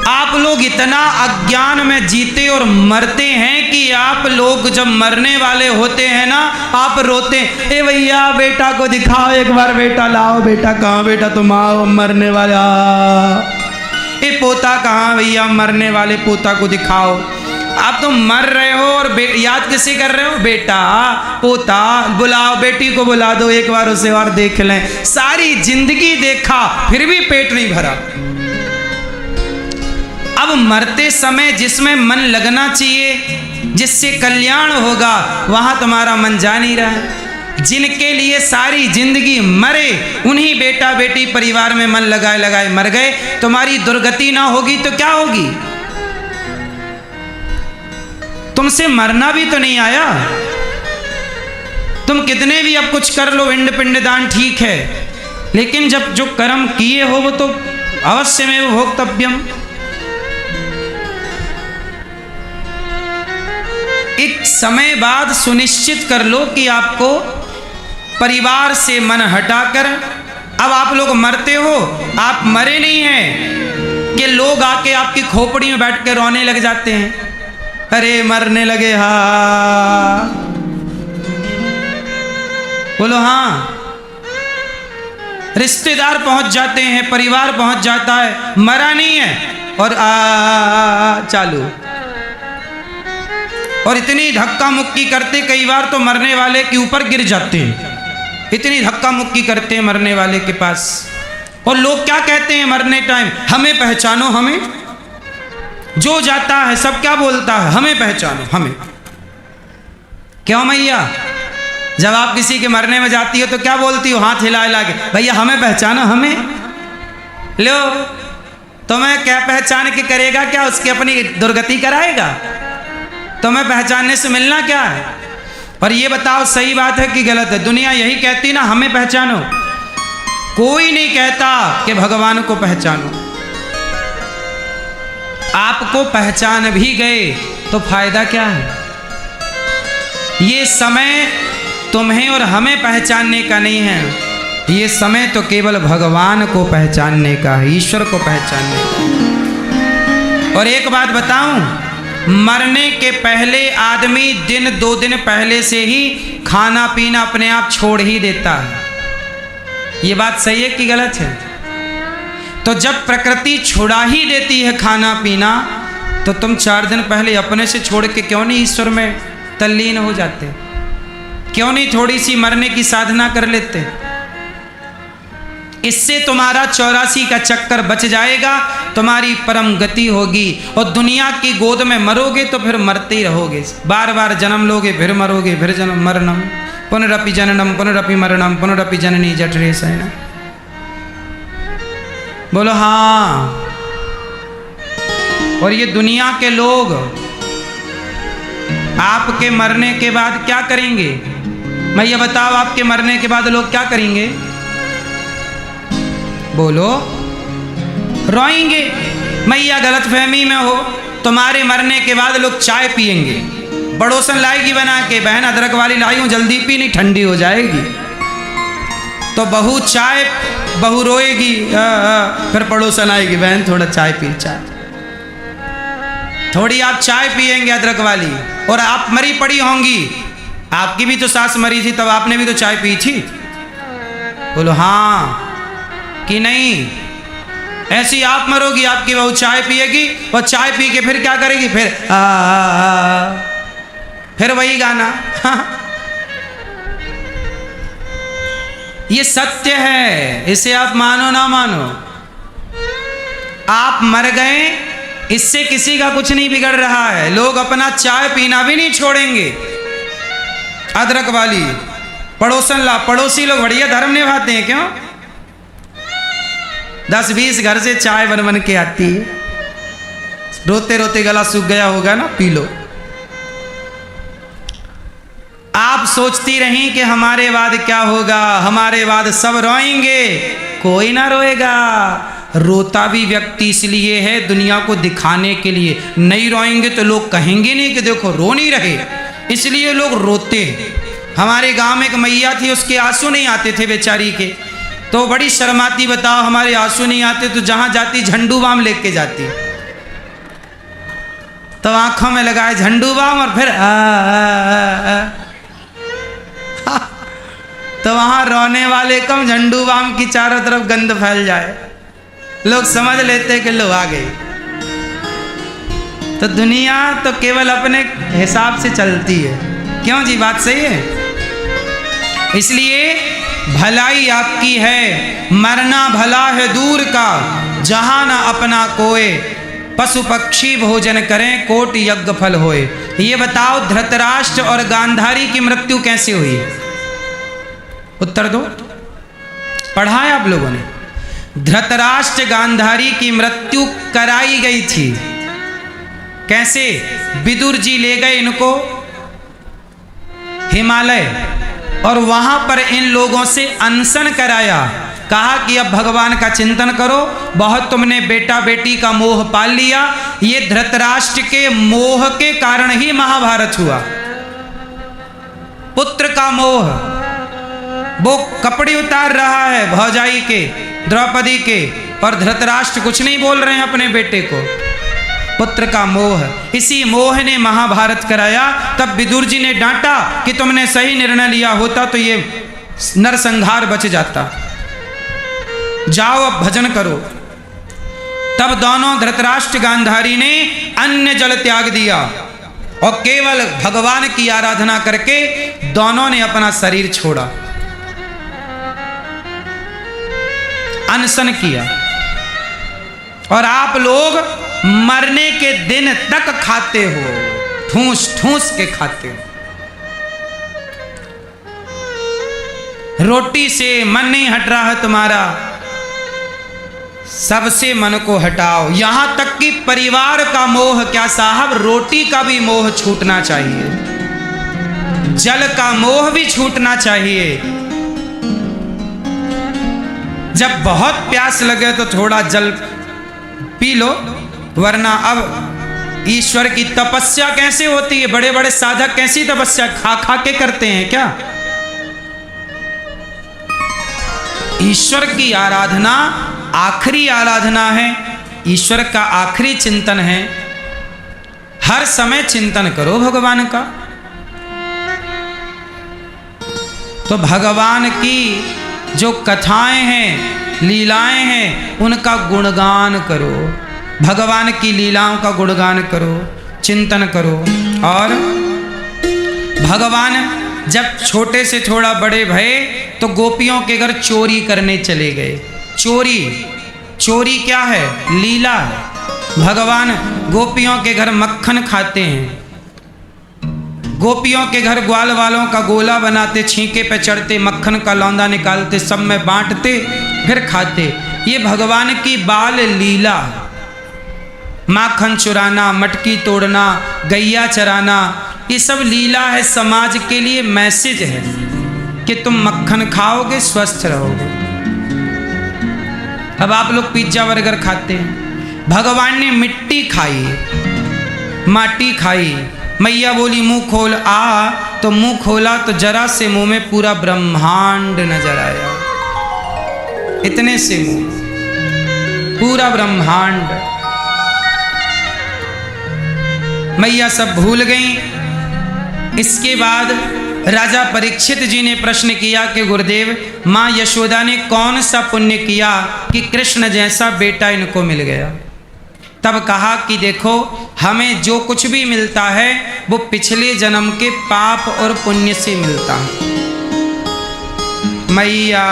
[SPEAKER 1] आप लोग इतना अज्ञान में जीते और मरते हैं कि आप लोग जब मरने वाले होते हैं ना, आप रोते हैं, ए भैया बेटा को दिखाओ एक बार, बेटा लाओ, बेटा कहाँ, बेटा तुम आओ मरने वाला, ए पोता कहाँ भैया, मरने वाले पोता को दिखाओ। आप तो मर रहे हो और याद किसे कर रहे हो, बेटा पोता, बुलाओ बेटी को बुला दो एक बार, उसे और देख लें। सारी जिंदगी देखा फिर भी पेट नहीं भरा। अब मरते समय जिसमें मन लगना चाहिए, जिससे कल्याण होगा, वहां तुम्हारा मन जा नहीं रहा है। जिनके लिए सारी जिंदगी मरे, उन्हीं बेटा बेटी परिवार में मन लगाए लगाए मर गए। तुम्हारी दुर्गति ना होगी तो क्या होगी? तुमसे मरना भी तो नहीं आया। तुम कितने भी अब कुछ कर लो, इंड पिंड दान ठीक है, लेकिन जब जो कर्म किए हो वो तो अवश्य में भोक्तव्यम। एक समय बाद सुनिश्चित कर लो कि आपको परिवार से मन हटाकर, अब आप लोग मरते हो, आप मरे नहीं हैं कि लोग आके आपकी खोपड़ी में बैठ के रोने लग जाते हैं, अरे मरने लगे हाँ, बोलो हाँ। रिश्तेदार पहुंच जाते हैं, परिवार पहुंच जाता है, मरा नहीं है और चालू। और इतनी धक्का मुक्की करते, कई बार तो मरने वाले के ऊपर गिर जाते हैं, इतनी धक्का मुक्की करते हैं मरने वाले के पास। और लोग क्या कहते हैं मरने टाइम, हमें पहचानो, हमें। जो जाता है सब क्या बोलता है, हमें पहचानो, हमें। क्यों मैया, जब आप किसी के मरने में जाती हो तो क्या बोलती हो, हाथ हिला हिला के, भैया हमें पहचानो, हमें। लो तुम्हें क्या पहचान के करेगा, क्या उसकी अपनी दुर्गति कराएगा? तुम्हें पहचानने से मिलना क्या है? और ये बताओ सही बात है कि गलत है? दुनिया यही कहती ना, हमें पहचानो। कोई नहीं कहता कि भगवान को पहचानो। आपको पहचान भी गए तो फायदा क्या है? ये समय तुम्हें और हमें पहचानने का नहीं है, ये समय तो केवल भगवान को पहचानने का है, ईश्वर को पहचानने का। और एक बात बताऊं, मरने के पहले आदमी दिन 2 दिन पहले से ही खाना पीना अपने आप छोड़ ही देता है। ये बात सही है कि गलत है? तो जब प्रकृति छुड़ा ही देती है खाना पीना, तो तुम 4 दिन पहले अपने से छोड़ के क्यों नहीं ईश्वर में तल्लीन हो जाते? क्यों नहीं थोड़ी सी मरने की साधना कर लेते? इससे तुम्हारा 84 का चक्कर बच जाएगा, तुम्हारी परम गति होगी। और दुनिया की गोद में मरोगे तो फिर मरते ही रहोगे, बार बार जन्म लोगे, फिर मरोगे, फिर जन्म मरणम पुनरपि जननम पुनरपि मरणम पुनरपि जननी जठरे शयनम। बोलो हाँ। और ये दुनिया के लोग आपके मरने के बाद क्या करेंगे? मैं ये बताओ, आपके मरने के बाद लोग क्या करेंगे? बोलो, रोएंगे। मैया गलत फहमी में हो, तुम्हारे मरने के बाद लोग चाय पिएंगे, पड़ोसन लाएगी बना के, बहन अदरक वाली लाई हूं जल्दी पी, नहीं ठंडी हो जाएगी। तो बहू चाय, बहू रोएगी, फिर पड़ोसन आएगी, बहन थोड़ा चाय पी, चाय थोड़ी आप चाय पिएंगे अदरक वाली, और आप मरी पड़ी होंगी। आपकी भी तो सास मरी थी, तब आपने भी तो चाय पी थी। बोलो हाँ कि नहीं? ऐसी आप मरोगी, आपकी बहू चाय पिएगी, और चाय पी के फिर क्या करेगी? फिर वही गाना। ये सत्य है, इसे आप मानो ना मानो। आप मर गए, इससे किसी का कुछ नहीं बिगड़ रहा है। लोग अपना चाय पीना भी नहीं छोड़ेंगे, अदरक वाली। पड़ोसी लोग बढ़िया धर्म निभाते हैं, क्यों? 10-20 घर से चाय बन बन के आती है, रोते रोते गला सूख गया होगा ना, पी लो। आप सोचती रही कि हमारे बाद क्या होगा, हमारे बाद सब रोएंगे। कोई ना रोएगा। रोता भी व्यक्ति इसलिए है, दुनिया को दिखाने के लिए। नहीं रोएंगे तो लोग कहेंगे नहीं कि देखो रो नहीं रहे, इसलिए लोग रोते हैं। हमारे गांव में एक मैया थी, उसके आंसू नहीं आते थे बेचारी के, तो बड़ी शर्माती, बताओ हमारे आंसू नहीं आते, तो जहां जाती झंडू बाम लेके जाती। तो आंखों में लगाए झंडू बाम, और फिर तो वहां रोने वाले कम, झंडू बाम की चारों तरफ गंध फैल जाए, लोग समझ लेते कि लोग आ गए। तो दुनिया तो केवल अपने हिसाब से चलती है, क्यों जी? बात सही है। इसलिए भलाई आपकी है, मरना भला है दूर का, जहां ना अपना कोय, पशु पक्षी भोजन करें, कोट यज्ञ फल होए। ये बताओ, धृतराष्ट्र और गांधारी की मृत्यु कैसे हुई? उत्तर दो। पढ़ा है आप लोगों ने? धृतराष्ट्र गांधारी की मृत्यु कराई गई थी। कैसे? विदुर जी ले गए इनको हिमालय, और वहां पर इन लोगों से अनशन कराया। कहा कि अब भगवान का चिंतन करो, बहुत तुमने बेटा बेटी का मोह पाल लिया। ये धृतराष्ट्र के मोह के कारण ही महाभारत हुआ। पुत्र का मोह, वो कपड़े उतार रहा है भौजाई के, द्रौपदी के, और धृतराष्ट्र कुछ नहीं बोल रहे हैं अपने बेटे को। पुत्र का मोह, इसी मोह ने महाभारत कराया। तब विदुर जी ने डांटा कि तुमने सही निर्णय लिया होता तो ये नरसंहार बच जाता, जाओ अब भजन करो। तब दोनों धृतराष्ट्र गांधारी ने अन्न जल त्याग दिया, और केवल भगवान की आराधना करके दोनों ने अपना शरीर छोड़ा, अनशन किया। और आप लोग मरने के दिन तक खाते हो, ठूस ठूस के खाते हो। रोटी से मन नहीं हट रहा है तुम्हारा, सबसे मन को हटाओ। यहां तक कि परिवार का मोह क्या साहब, रोटी का भी मोह छूटना चाहिए, जल का मोह भी छूटना चाहिए। जब बहुत प्यास लगे तो थोड़ा जल पी लो, वरना अब ईश्वर की तपस्या कैसे होती है? बड़े बड़े साधक कैसी तपस्या खा खा के करते हैं क्या? ईश्वर की आराधना आखिरी आराधना है, ईश्वर का आखिरी चिंतन है। हर समय चिंतन करो भगवान का। तो भगवान की जो कथाएं हैं, लीलाएं हैं, उनका गुणगान करो। भगवान की लीलाओं का गुणगान करो, चिंतन करो। और भगवान जब छोटे से थोड़ा बड़े भये तो गोपियों के घर चोरी करने चले गए। चोरी क्या है? लीला है। भगवान गोपियों के घर मक्खन खाते हैं, गोपियों के घर ग्वाल वालों का गोला बनाते, छींके पे चढ़ते, मक्खन का लौंदा निकालते, सब में बांटते, फिर खाते। ये भगवान की बाल लीला। माखन चुराना, मटकी तोड़ना, गैया चराना, ये सब लीला है। समाज के लिए मैसेज है कि तुम मक्खन खाओगे स्वस्थ रहोगे। अब आप लोग पिज्जा बर्गर खाते हैं, भगवान ने मिट्टी खाई, माटी खाई। मैया बोली मुंह खोल आ, तो मुंह खोला तो जरा से मुंह में पूरा ब्रह्मांड नजर आया। इतने से मुंह, पूरा ब्रह्मांड। मैया सब भूल गई। इसके बाद राजा परीक्षित जी ने प्रश्न किया कि गुरुदेव, माँ यशोदा ने कौन सा पुण्य किया कि कृष्ण जैसा बेटा इनको मिल गया? तब कहा कि देखो, हमें जो कुछ भी मिलता है वो पिछले जन्म के पाप और पुण्य से मिलता है। मैया,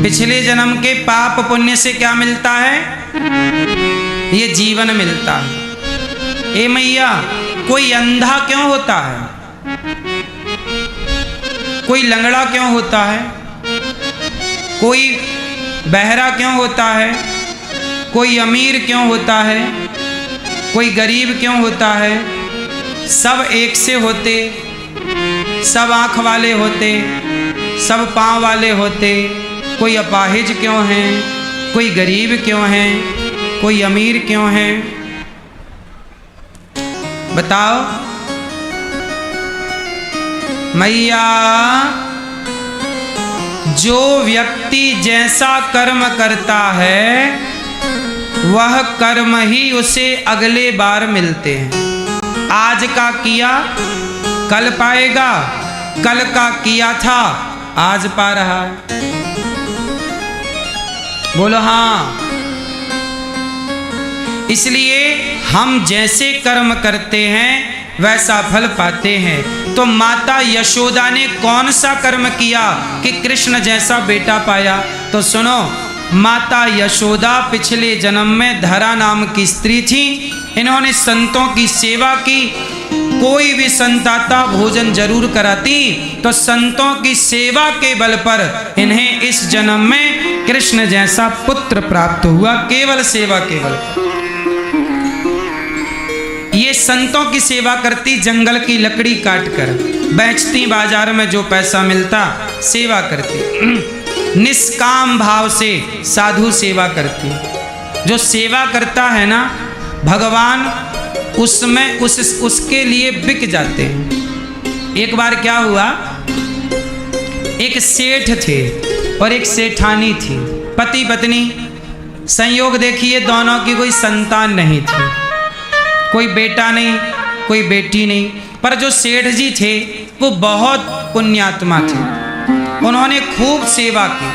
[SPEAKER 1] पिछले जन्म के पाप पुण्य से क्या मिलता है? ये जीवन मिलता है। ए मैया, कोई अंधा क्यों होता है? कोई लंगड़ा क्यों होता है? कोई बहरा क्यों होता है? कोई अमीर क्यों होता है? कोई गरीब क्यों होता है? सब एक से होते, सब आँख वाले होते, सब पाँव वाले होते। कोई अपाहिज क्यों हैं? कोई गरीब क्यों हैं? कोई अमीर क्यों हैं? बताओ मैया। जो व्यक्ति जैसा कर्म करता है वह कर्म ही उसे अगले बार मिलते हैं। आज का किया कल पाएगा, कल का किया था आज पा रहा है। बोलो हाँ। इसलिए हम जैसे कर्म करते हैं वैसा फल पाते हैं। तो माता यशोदा ने कौन सा कर्म किया कि कृष्ण जैसा बेटा पाया? तो सुनो, माता यशोदा पिछले जन्म में धरा नाम की स्त्री थी। इन्होंने संतों की सेवा की। कोई भी संताता भोजन जरूर कराती, तो संतों की सेवा के बल पर इन्हें इस जन्म में कृष्ण जैसा पुत्र प्राप्त हुआ, केवल सेवा के बल पर। ये संतों की सेवा करती, जंगल की लकड़ी काट कर बेचती, बाजार में जो पैसा मिलता सेवा करती। निष्काम भाव से साधु सेवा करती। जो सेवा करता है ना भगवान, उसमें उसके लिए बिक जाते हैं। एक बार क्या हुआ, एक सेठ थे और एक सेठानी थी, पति पत्नी। संयोग देखिए, दोनों की कोई संतान नहीं थी, कोई बेटा नहीं, कोई बेटी नहीं। पर जो सेठ जी थे वो बहुत पुण्यात्मा थे। उन्होंने खूब सेवा की।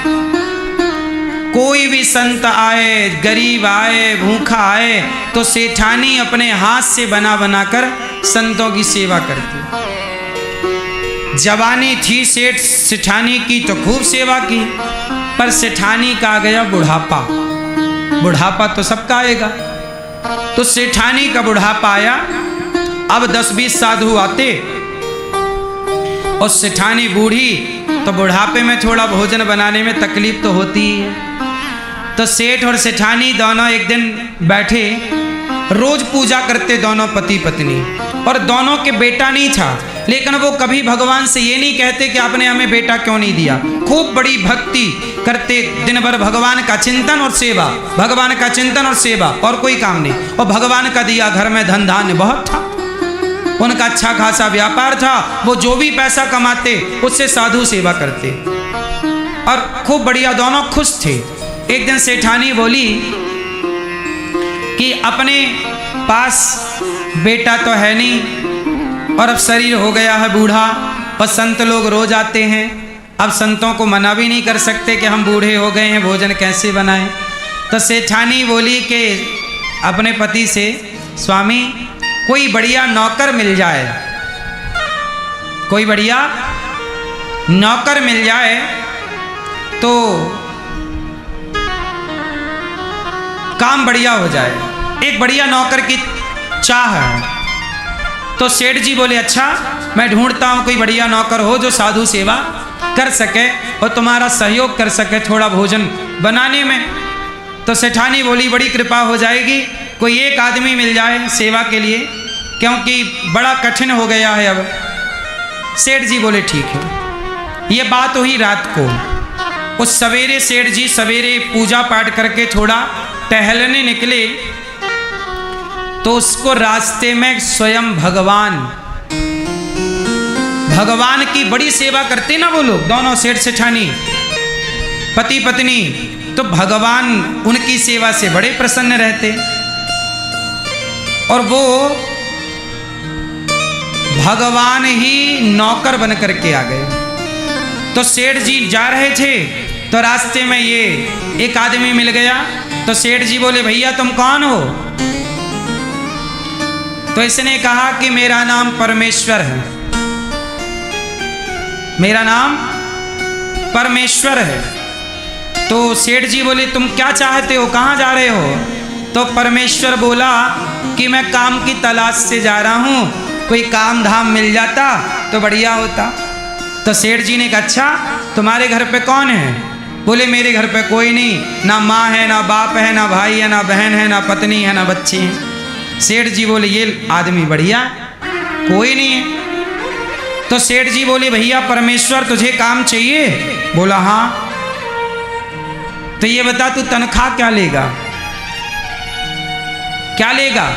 [SPEAKER 1] कोई भी संत आए, गरीब आए, भूखा आए, तो सेठानी अपने हाथ से बना बना कर संतों की सेवा करती। जवानी थी सेठानी की तो खूब सेवा की। पर सेठानी का आ गया बुढ़ापा। बुढ़ापा तो सबका आएगा। तो सेठानी का बुढ़ापा आया। अब 10-20 साधु आते और सेठानी बूढ़ी, तो बुढ़ापे में थोड़ा भोजन बनाने में तकलीफ तो होती ही है। तो सेठ और सेठानी दोनों एक दिन बैठे, रोज पूजा करते दोनों पति पत्नी। और दोनों के बेटा नहीं था, लेकिन वो कभी भगवान से ये नहीं कहते कि आपने हमें बेटा क्यों नहीं दिया। खूब बड़ी भक्ति करते, दिन भर भगवान का चिंतन और सेवा, भगवान का चिंतन और सेवा, और कोई काम नहीं। और भगवान का दिया घर में धन धान्य बहुत था। उनका अच्छा खासा व्यापार था। वो जो भी पैसा कमाते उससे साधु सेवा करते और खूब बढ़िया, दोनों खुश थे। एक दिन सेठानी बोली कि अपने पास बेटा तो है नहीं और अब शरीर हो गया है बूढ़ा, और संत लोग रोज आते हैं। अब संतों को मना भी नहीं कर सकते कि हम बूढ़े हो गए हैं, भोजन कैसे बनाएं। तो सेठानी बोली कि अपने पति से, स्वामी कोई बढ़िया नौकर मिल जाए, कोई बढ़िया नौकर मिल जाए तो काम बढ़िया हो जाए, एक बढ़िया नौकर की चाह है। तो सेठ जी बोले अच्छा, मैं ढूंढता हूं कोई बढ़िया नौकर हो जो साधु सेवा कर सके और तुम्हारा सहयोग कर सके थोड़ा भोजन बनाने में। तो सेठानी बोली बड़ी कृपा हो जाएगी, कोई एक आदमी मिल जाए सेवा के लिए, क्योंकि बड़ा कठिन हो गया है अब। सेठ जी बोले ठीक है। ये बात हुई रात को। उस सवेरे सेठ जी सवेरे पूजा पाठ करके थोड़ा टहलने निकले तो उसको रास्ते में स्वयं भगवान की बड़ी सेवा करते ना वो लोग, दोनों सेठ सेठानी पति पत्नी, तो भगवान उनकी सेवा से बड़े प्रसन्न रहते और वो भगवान ही नौकर बन करके आ गए। तो सेठ जी जा रहे थे तो रास्ते में ये एक आदमी मिल गया। तो सेठ जी बोले भैया तुम कौन हो? तो इसने कहा कि मेरा नाम परमेश्वर है, मेरा नाम परमेश्वर है। तो सेठ जी बोले तुम क्या चाहते हो, कहाँ जा रहे हो? तो परमेश्वर बोला कि मैं काम की तलाश से जा रहा हूँ, कोई काम धाम मिल जाता तो बढ़िया होता। तो सेठ जी ने कहा अच्छा तुम्हारे घर पे कौन है? बोले मेरे घर पे कोई नहीं, ना माँ है, ना बाप है, ना भाई है, ना बहन है, ना पत्नी है, ना बच्चे हैं। सेठ जी बोले ये आदमी बढ़िया, कोई नहीं है। तो सेठ जी बोले भैया परमेश्वर तुझे काम चाहिए? बोला हाँ। तो ये बता तू तनख्वाह क्या लेगा, क्या लेगा?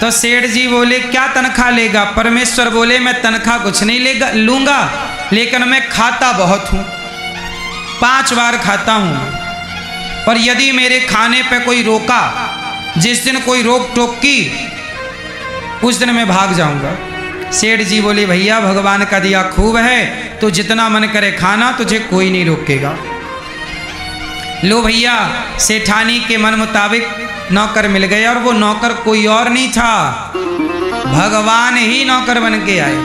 [SPEAKER 1] तो सेठ जी बोले क्या तनख्वाह लेगा? परमेश्वर बोले मैं तनख्वाह कुछ नहीं लूंगा, लेकिन मैं खाता बहुत हूं, 5 बार खाता हूं, और यदि मेरे खाने पे कोई रोका, जिस दिन कोई रोक टोक की उस दिन मैं भाग जाऊंगा। सेठ जी बोले भैया भगवान का दिया खूब है, तो जितना मन करे खाना, तुझे कोई नहीं रोकेगा। लो भैया सेठानी के मन मुताबिक नौकर मिल गए, और वो नौकर कोई और नहीं था, भगवान ही नौकर बन के आए।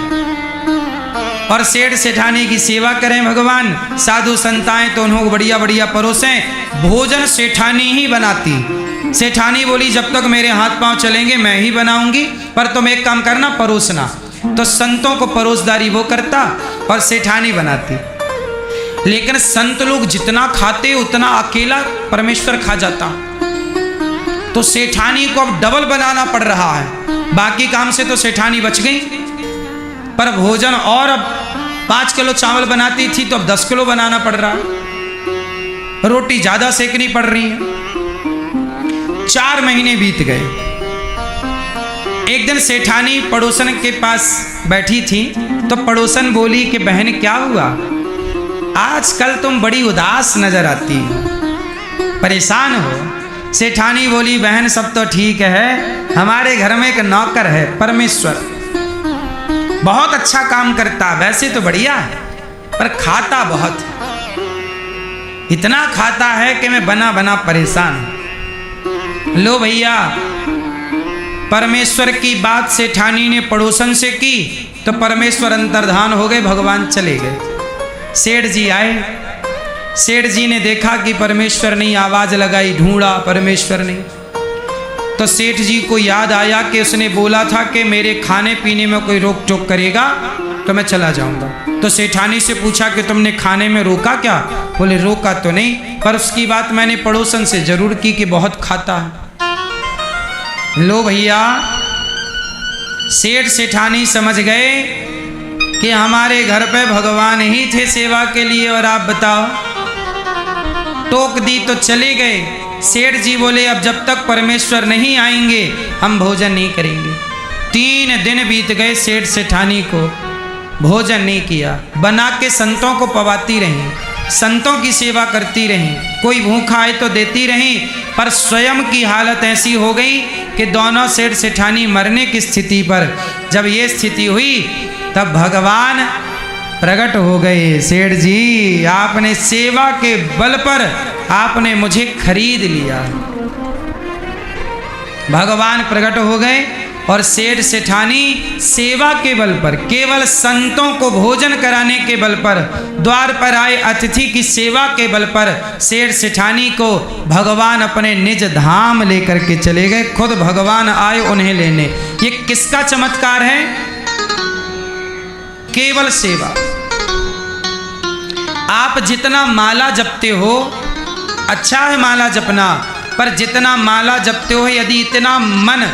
[SPEAKER 1] और सेठ सेठानी की सेवा करें भगवान, साधु संताएं तो उन्होंने बढ़िया बढ़िया परोसें। भोजन सेठानी ही बनाती। सेठानी बोली जब तक मेरे हाथ पांव चलेंगे मैं ही बनाऊंगी, पर तुम एक काम करना परोसना। तो संतों को परोसदारी वो करता और सेठानी बनाती। लेकिन संत लोग जितना खाते उतना अकेला परमेश्वर खा जाता। तो सेठानी को अब डबल बनाना पड़ रहा है। बाकी काम से तो सेठानी बच गई, पर भोजन और अब 5 किलो चावल बनाती थी तो अब 10 किलो बनाना पड़ रहा है। रोटी ज्यादा सेकनी पड़ रही है। 4 महीने बीत गए। एक दिन सेठानी पड़ोसन के पास बैठी थी तो पड़ोसन बोली कि बहन क्या हुआ, आजकल तुम बड़ी उदास नजर आती हो, परेशान हो। सेठानी बोली बहन सब तो ठीक है, हमारे घर में एक नौकर है परमेश्वर, बहुत अच्छा काम करता, वैसे तो बढ़िया है पर खाता बहुत है, इतना खाता है कि मैं बना बना परेशान हूं। लो भैया परमेश्वर की बात सेठानी ने पड़ोसन से की तो परमेश्वर अंतर्धान हो गए, भगवान चले गए। सेठ जी आए, सेठ जी ने देखा कि परमेश्वर नहीं, आवाज लगाई, ढूंढा परमेश्वर नहीं। तो सेठ जी को याद आया कि उसने बोला था कि मेरे खाने पीने में कोई रोक टोक करेगा तो मैं चला जाऊंगा। तो सेठानी से पूछा कि तुमने खाने में रोका क्या? बोले रोका तो नहीं, पर उसकी बात मैंने पड़ोसन से जरूर की कि बहुत खाता है। लो भैया सेठ सेठानी समझ गए कि हमारे घर पे भगवान ही थे सेवा के लिए, और आप बताओ। टोक दी तो चले गए। सेठ जी बोले अब जब तक परमेश्वर नहीं आएंगे हम भोजन नहीं करेंगे। 3 दिन बीत गए, सेठ सेठानी को भोजन नहीं किया। बना के संतों को पवाती रहीं, संतों की सेवा करती रहीं, कोई भूखा आए तो देती रहीं, पर स्वयं की हालत ऐसी हो गई कि दोनों सेठ सेठानी मरने की स्थिति पर जब ये स्थिति हुई तब भगवान प्रकट हो गए। सेठ जी, आपने सेवा के बल पर आपने मुझे खरीद लिया। भगवान प्रकट हो गए और सेठ सेठानी सेवा के बल पर, केवल संतों को भोजन कराने के बल पर, द्वार पर आए अतिथि की सेवा के बल पर सेठ सेठानी को भगवान अपने निज धाम लेकर के चले गए। खुद भगवान आए उन्हें लेने। ये किसका चमत्कार है? केवल सेवा। आप जितना माला जपते हो, अच्छा है माला जपना, पर जितना माला जपते हो यदि इतना मन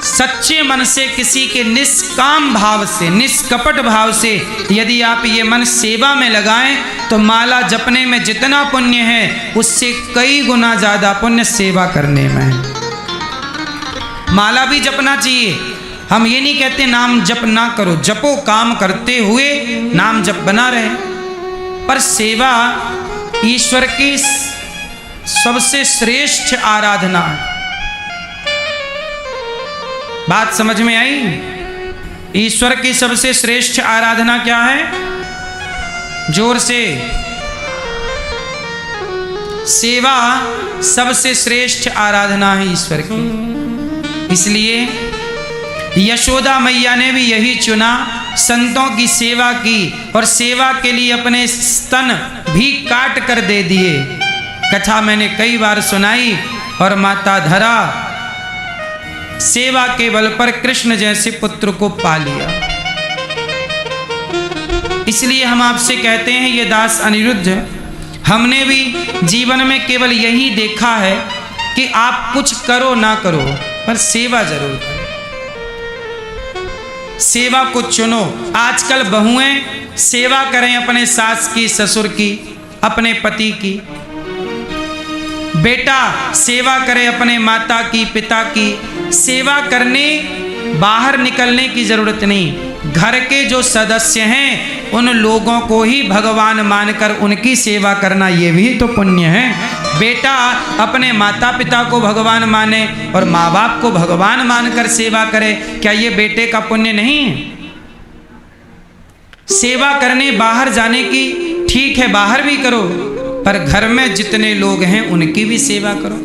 [SPEAKER 1] सच्चे मन से किसी के निष्काम भाव से, निष्कपट भाव से यदि आप ये मन सेवा में लगाएं तो माला जपने में जितना पुण्य है उससे कई गुना ज्यादा पुण्य सेवा करने में है। माला भी जपना चाहिए। हम ये नहीं कहते नाम जप ना करो, जपो, काम करते हुए नाम जप बना रहे, पर सेवा ईश्वर की सबसे श्रेष्ठ आराधना है। बात समझ में आई? ईश्वर की सबसे श्रेष्ठ आराधना क्या है? जोर से। सेवा सबसे श्रेष्ठ आराधना है ईश्वर की। इसलिए यशोदा मैया ने भी यही चुना, संतों की सेवा की और सेवा के लिए अपने स्तन भी काट कर दे दिए। कथा मैंने कई बार सुनाई। और माता धरा सेवा के बल पर कृष्ण जैसे पुत्र को पा लिया। इसलिए हम आपसे कहते हैं, ये दास अनिरुद्ध, हमने भी जीवन में केवल यही देखा है कि आप कुछ करो ना करो पर सेवा जरूर करो। सेवा को चुनो। आजकल बहुएं सेवा करें अपने सास की, ससुर की, अपने पति की। बेटा सेवा करे अपने माता की, पिता की। सेवा करने बाहर निकलने की जरूरत नहीं। घर के जो सदस्य हैं उन लोगों को ही भगवान मानकर उनकी सेवा करना, ये भी तो पुण्य है। बेटा अपने माता पिता को भगवान माने और माँ बाप को भगवान मानकर सेवा करे, क्या ये बेटे का पुण्य नहीं है? सेवा करने बाहर जाने की ठीक है, बाहर भी करो, पर घर में जितने लोग हैं उनकी भी सेवा करो।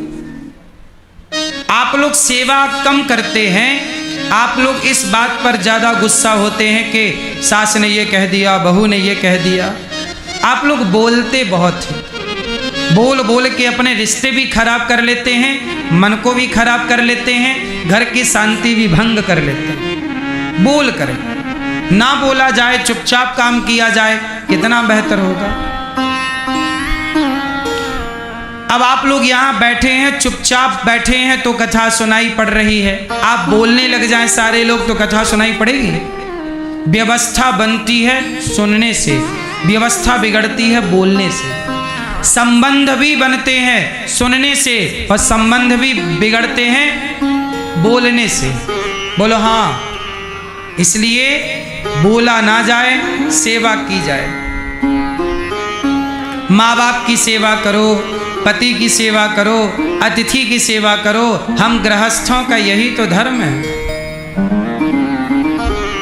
[SPEAKER 1] आप लोग सेवा कम करते हैं। आप लोग इस बात पर ज़्यादा गुस्सा होते हैं कि सास ने ये कह दिया, बहू ने ये कह दिया। आप लोग बोलते बहुत हैं। बोल बोल के अपने रिश्ते भी खराब कर लेते हैं, मन को भी खराब कर लेते हैं, घर की शांति भी भंग कर लेते हैं। बोल करें, ना बोला जाए, चुपचाप काम किया जाए, कितना बेहतर होगा। अब आप लोग यहाँ बैठे हैं, चुपचाप बैठे हैं तो कथा सुनाई पड़ रही है। आप बोलने लग जाएं सारे लोग तो कथा सुनाई पड़ेगी? व्यवस्था बनती है सुनने से, व्यवस्था बिगड़ती है बोलने से। संबंध भी बनते हैं सुनने से और संबंध भी बिगड़ते हैं बोलने से। बोलो हाँ। इसलिए बोला ना जाए, सेवा की जाए। माँ बाप की सेवा करो, पति की सेवा करो, अतिथि की सेवा करो। हम गृहस्थों का यही तो धर्म है।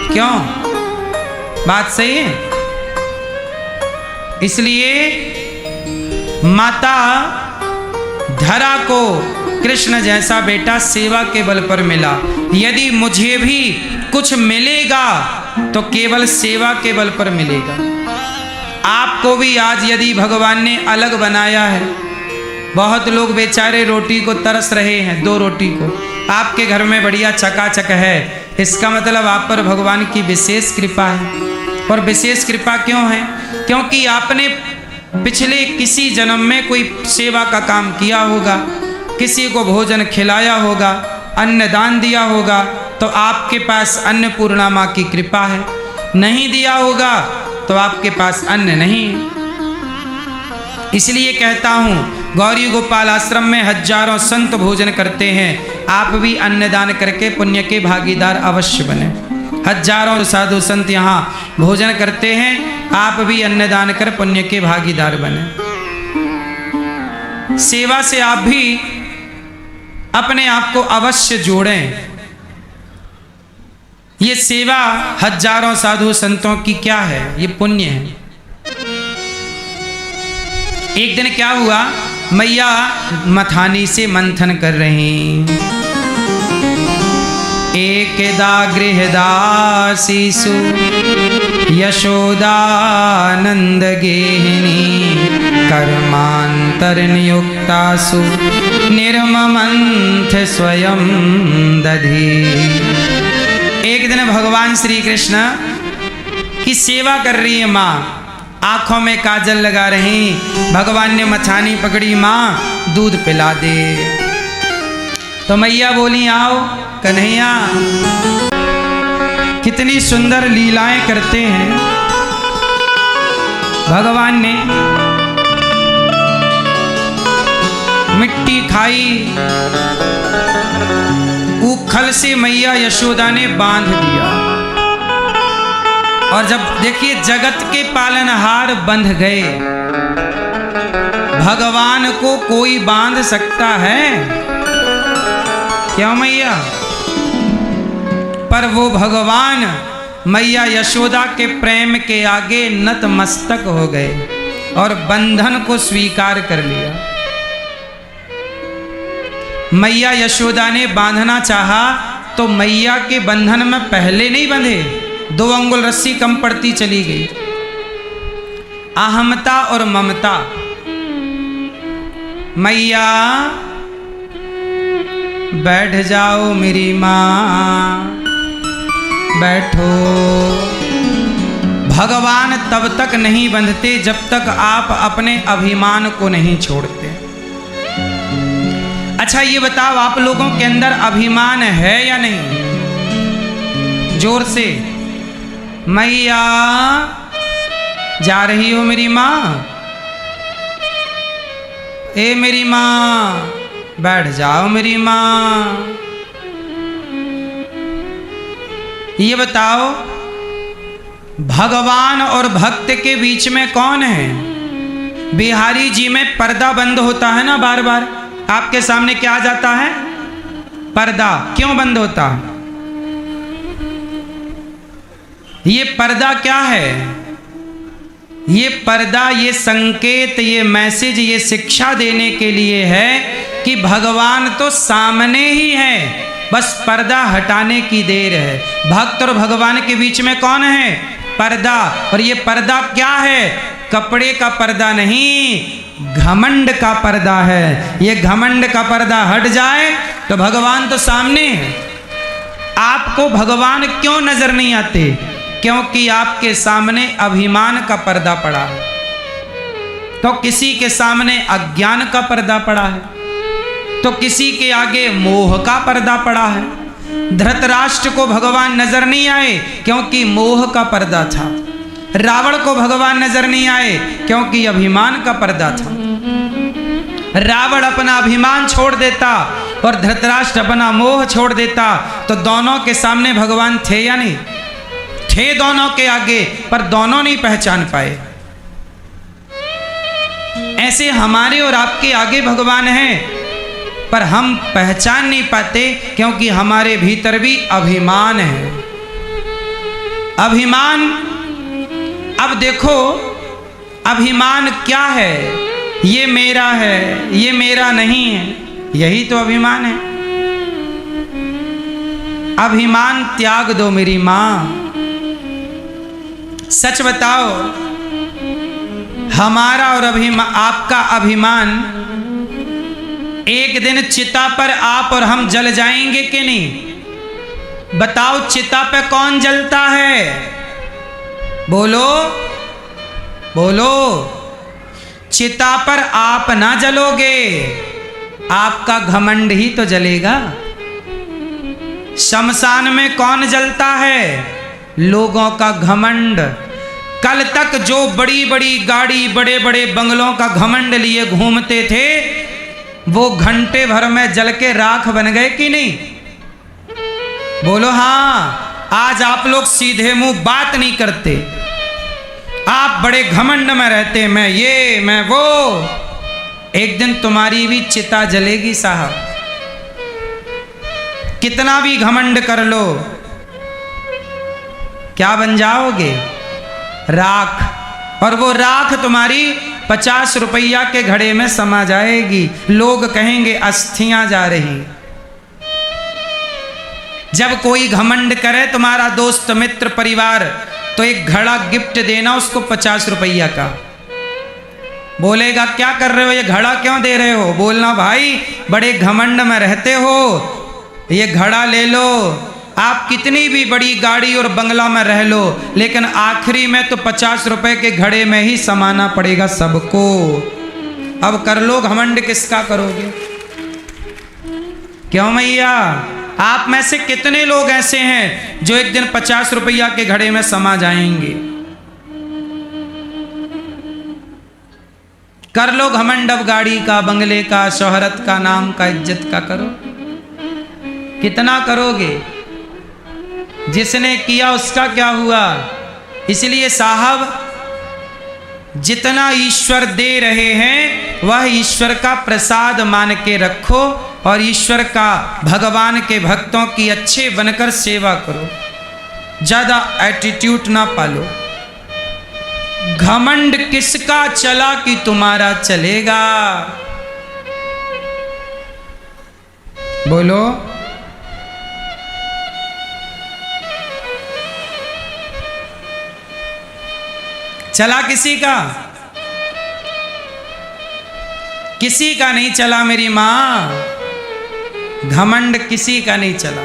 [SPEAKER 1] क्यों? बात सही है। इसलिए माता धरा को कृष्ण जैसा बेटा सेवा के बल पर मिला। यदि मुझे भी कुछ मिलेगा तो केवल सेवा के बल पर मिलेगा। आपको भी आज यदि भगवान ने अलग बनाया है, बहुत लोग बेचारे रोटी को तरस रहे हैं, 2 रोटी को, आपके घर में बढ़िया चकाचक है, इसका मतलब आप पर भगवान की विशेष कृपा है। और विशेष कृपा क्यों है? क्योंकि आपने पिछले किसी जन्म में कोई सेवा का काम किया होगा, किसी को भोजन खिलाया होगा, अन्न दान दिया होगा, तो आपके पास अन्नपूर्णा माँ की कृपा है। नहीं दिया होगा तो आपके पास अन्न नहीं है। इसलिए कहता हूँ, गौरी गोपाल आश्रम में हजारों संत भोजन करते हैं, आप भी अन्नदान करके पुण्य के भागीदार अवश्य बने। हजारों साधु संत यहाँ भोजन करते हैं, आप भी अन्नदान कर पुण्य के भागीदार बने। सेवा से आप भी अपने आप को अवश्य जोड़ें। ये सेवा हजारों साधु संतों की क्या है, ये पुण्य है। एक दिन क्या हुआ, मैया मथानी से मंथन कर रही। एकदा गृहदासीसु यशोदानंद गेहिनी कर्मांतर नियुक्तासु निर्ममंथ स्वयं दधी। एक दिन भगवान श्री कृष्ण की सेवा कर रही है माँ, आंखों में काजल लगा रही। भगवान ने मथानी पकड़ी, माँ दूध पिला दे। तो मैया बोली, आओ कन्हैया, कितनी सुंदर लीलाएं करते हैं। भगवान ने मिट्टी खाई, उखल से मैया यशोदा ने बांध दिया। और जब देखिए जगत के पालनहार बंध गए, भगवान को कोई बांध सकता है क्यों मैया? पर वो भगवान मैया यशोदा के प्रेम के आगे नतमस्तक हो गए और बंधन को स्वीकार कर लिया। मैया यशोदा ने बांधना चाहा तो मैया के बंधन में पहले नहीं बंधे, 2 अंगुल रस्सी कम पड़ती चली गई। अहमता और ममता। मैया बैठ जाओ मेरी माँ, बैठो। भगवान तब तक नहीं बंधते जब तक आप अपने अभिमान को नहीं छोड़ते। अच्छा ये बताओ, आप लोगों के अंदर अभिमान है या नहीं? जोर से। मैया जा रही हो मेरी माँ? ए मेरी माँ बैठ जाओ मेरी माँ। ये बताओ, भगवान और भक्त के बीच में कौन है? बिहारी जी में पर्दा बंद होता है ना, बार बार आपके सामने क्या आ जाता है? पर्दा। क्यों बंद होता है? ये पर्दा क्या है? ये पर्दा, ये संकेत, ये मैसेज, ये शिक्षा देने के लिए है कि भगवान तो सामने ही है, बस पर्दा हटाने की देर है। भक्त और भगवान के बीच में कौन है? पर्दा। और ये पर्दा क्या है? कपड़े का पर्दा नहीं, घमंड का पर्दा है। ये घमंड का पर्दा हट जाए तो भगवान तो सामने है। आपको भगवान क्यों नजर नहीं आते? क्योंकि आपके सामने अभिमान का पर्दा पड़ा है, तो किसी के सामने अज्ञान का पर्दा पड़ा है, तो किसी के आगे मोह का पर्दा पड़ा है। धृतराष्ट्र को भगवान नजर नहीं आए क्योंकि मोह का पर्दा था। रावण को भगवान नजर नहीं आए क्योंकि अभिमान का पर्दा था। रावण अपना अभिमान छोड़ देता और धृतराष्ट्र अपना मोह छोड़ देता तो दोनों के सामने भगवान थे या नहीं? थे दोनों के आगे, पर दोनों नहीं पहचान पाए। ऐसे हमारे और आपके आगे भगवान हैं, पर हम पहचान नहीं पाते क्योंकि हमारे भीतर भी अभिमान है। अभिमान, अब देखो अभिमान क्या है? ये मेरा है, ये मेरा नहीं है, यही तो अभिमान है। अभिमान त्याग दो मेरी माँ। सच बताओ, हमारा और आपका अभिमान एक दिन चिता पर आप और हम जल जाएंगे कि नहीं? बताओ, चिता पे कौन जलता है? बोलो बोलो। चिता पर आप ना जलोगे, आपका घमंड ही तो जलेगा। शमशान में कौन जलता है? लोगों का घमंड। कल तक जो बड़ी बड़ी गाड़ी, बड़े बड़े बंगलों का घमंड लिए घूमते थे, वो घंटे भर में जल के राख बन गए कि नहीं? बोलो हाँ। आज आप लोग सीधे मुंह बात नहीं करते, आप बड़े घमंड में रहते, मैं ये मैं वो। एक दिन तुम्हारी भी चिता जलेगी साहब। कितना भी घमंड कर लो, क्या बन जाओगे? राख। और वो राख तुम्हारी 50 रुपया के घड़े में समा जाएगी। लोग कहेंगे अस्थियां जा रही। जब कोई घमंड करे तुम्हारा दोस्त मित्र परिवार, तो एक घड़ा गिफ्ट देना उसको 50 रुपया का। बोलेगा क्या कर रहे हो, ये घड़ा क्यों दे रहे हो? बोलना भाई बड़े घमंड में रहते हो, ये घड़ा ले लो। आप कितनी भी बड़ी गाड़ी और बंगला में रह लो, लेकिन आखिरी में तो 50 रुपए के घड़े में ही समाना पड़ेगा सबको। अब कर लो घमंड, किसका करोगे? क्यों मैया? आप में से कितने लोग ऐसे हैं जो एक दिन 50 रुपया के घड़े में समा जाएंगे? कर लो घमंड, अब गाड़ी का, बंगले का, शोहरत का, नाम का, इज्जत का करो। कितना करोगे? जिसने किया उसका क्या हुआ? इसलिए साहब, जितना ईश्वर दे रहे हैं वह ईश्वर का प्रसाद मान के रखो, और ईश्वर का, भगवान के भक्तों की अच्छे बनकर सेवा करो। ज्यादा एटीट्यूड ना पालो। घमंड किसका चला कि तुम्हारा चलेगा? बोलो। चला किसी का? किसी का नहीं चला मेरी मां। घमंड किसी का नहीं चला।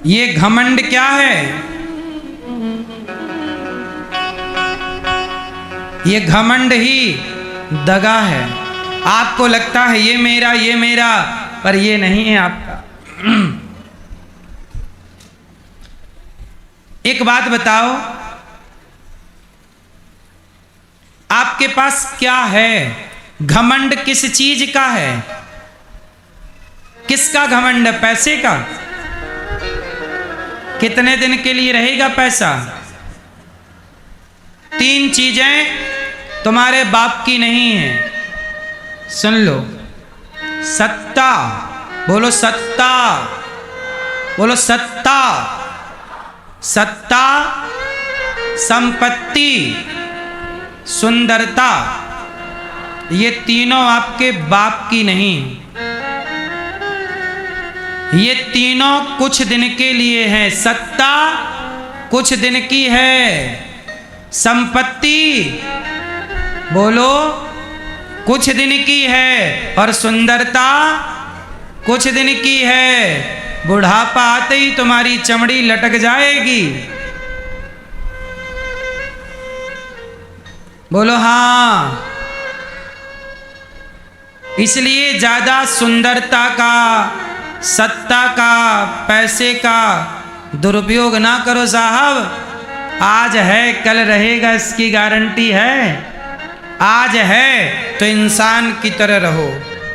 [SPEAKER 1] ये घमंड क्या है? ये घमंड ही दगा है। आपको लगता है ये मेरा, पर ये नहीं है आपका। एक बात बताओ, आपके पास क्या है? घमंड किस चीज का है? किसका घमंड है? पैसे का? कितने दिन के लिए रहेगा पैसा? 3 चीजें तुम्हारे बाप की नहीं है, सुन लो। सत्ता, बोलो सत्ता, बोलो सत्ता। सत्ता, संपत्ति, सुंदरता, ये तीनों आपके बाप की नहीं। ये तीनों कुछ दिन के लिए हैं। सत्ता कुछ दिन की है, संपत्ति बोलो कुछ दिन की है, और सुंदरता कुछ दिन की है। बुढ़ापा आते ही तुम्हारी चमड़ी लटक जाएगी। बोलो हाँ। इसलिए ज्यादा सुंदरता का, सत्ता का, पैसे का दुरुपयोग ना करो साहब। आज है कल रहेगा, इसकी गारंटी है। आज है तो इंसान की तरह रहो,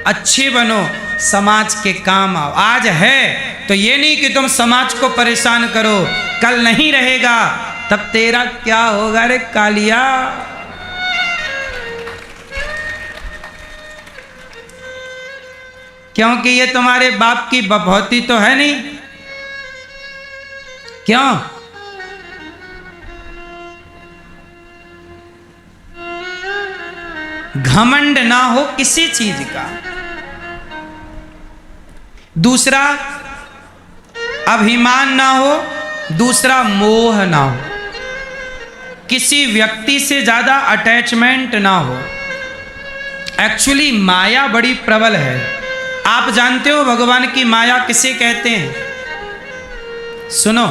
[SPEAKER 1] अच्छे बनो, समाज के काम आओ। आज है तो ये नहीं कि तुम समाज को परेशान करो, कल नहीं रहेगा तब तेरा क्या होगा रे कालिया। क्योंकि ये तुम्हारे बाप की बभौती तो है नहीं। क्यों? घमंड ना हो किसी चीज का। दूसरा अभिमान ना हो, दूसरा मोह ना हो, किसी व्यक्ति से ज्यादा अटैचमेंट ना हो। एक्चुअली माया बड़ी प्रबल है। आप जानते हो भगवान की माया किसे कहते हैं? सुनो,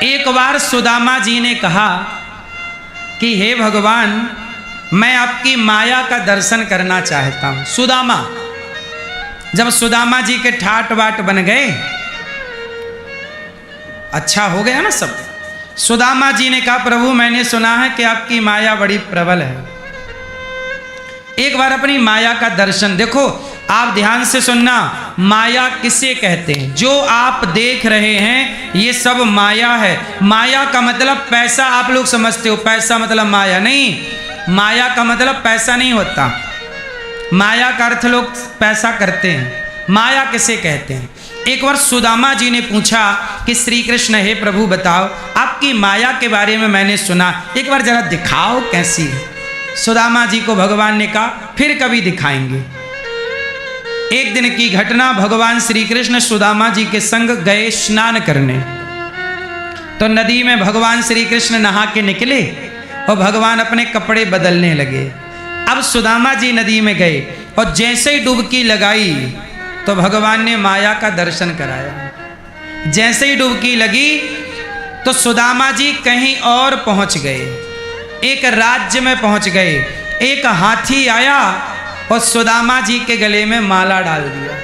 [SPEAKER 1] एक बार सुदामा जी ने कहा कि हे भगवान, मैं आपकी माया का दर्शन करना चाहता हूं। सुदामा, जब सुदामा जी के ठाट बाट बन गए, अच्छा हो गया ना सब। सुदामा जी ने कहा प्रभु मैंने सुना है कि आपकी माया बड़ी प्रबल है, एक बार अपनी माया का दर्शन। देखो आप ध्यान से सुनना, माया किसे कहते हैं? जो आप देख रहे हैं ये सब माया है। माया का मतलब पैसा आप लोग समझते हो, पैसा मतलब माया नहीं। माया का मतलब पैसा नहीं होता। माया का अर्थ लोग पैसा करते हैं। माया किसे कहते हैं? एक बार सुदामा जी ने पूछा कि श्री कृष्ण, हे प्रभु बताओ, आपकी माया के बारे में मैंने सुना, एक बार जरा दिखाओ कैसी है। सुदामा जी को भगवान ने कहा फिर कभी दिखाएंगे। एक दिन की घटना, भगवान श्री कृष्ण सुदामा जी के संग गए स्नान करने। तो नदी में भगवान श्री कृष्ण नहा के निकले और भगवान अपने कपड़े बदलने लगे। अब सुदामा जी नदी में गए और जैसे ही डुबकी लगाई तो भगवान ने माया का दर्शन कराया। जैसे ही डुबकी लगी तो सुदामा जी कहीं और पहुंच गए, एक राज्य में पहुंच गए। एक हाथी आया और सुदामा जी के गले में माला डाल दिया।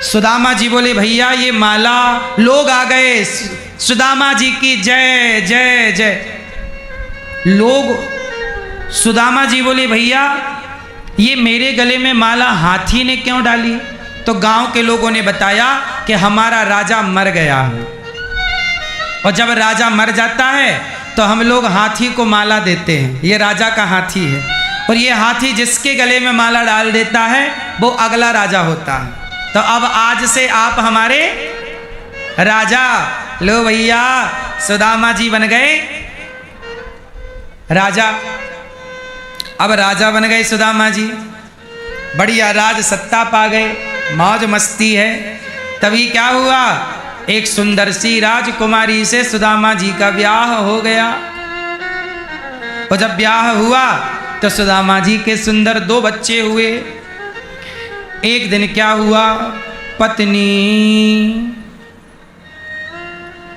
[SPEAKER 1] सुदामा जी बोले भैया ये माला, लोग आ गए, सुदामा जी की जय जय जय। लोग, सुदामा जी बोले भैया ये मेरे गले में माला हाथी ने क्यों डाली? तो गांव के लोगों ने बताया कि हमारा राजा मर गया है और जब राजा मर जाता है तो हम लोग हाथी को माला देते हैं, ये राजा का हाथी है, और ये हाथी जिसके गले में माला डाल देता है वो अगला राजा होता है। तो अब आज से आप हमारे राजा। लो भैया, सुदामा जी बन गए राजा। अब राजा बन गए सुदामा जी, बढ़िया राज सत्ता पा गए, मौज मस्ती है। तभी क्या हुआ, एक सुंदर सी राजकुमारी से सुदामा जी का ब्याह हो गया। और जब ब्याह हुआ तो सुदामा जी के सुंदर 2 बच्चे हुए। एक दिन क्या हुआ, पत्नी,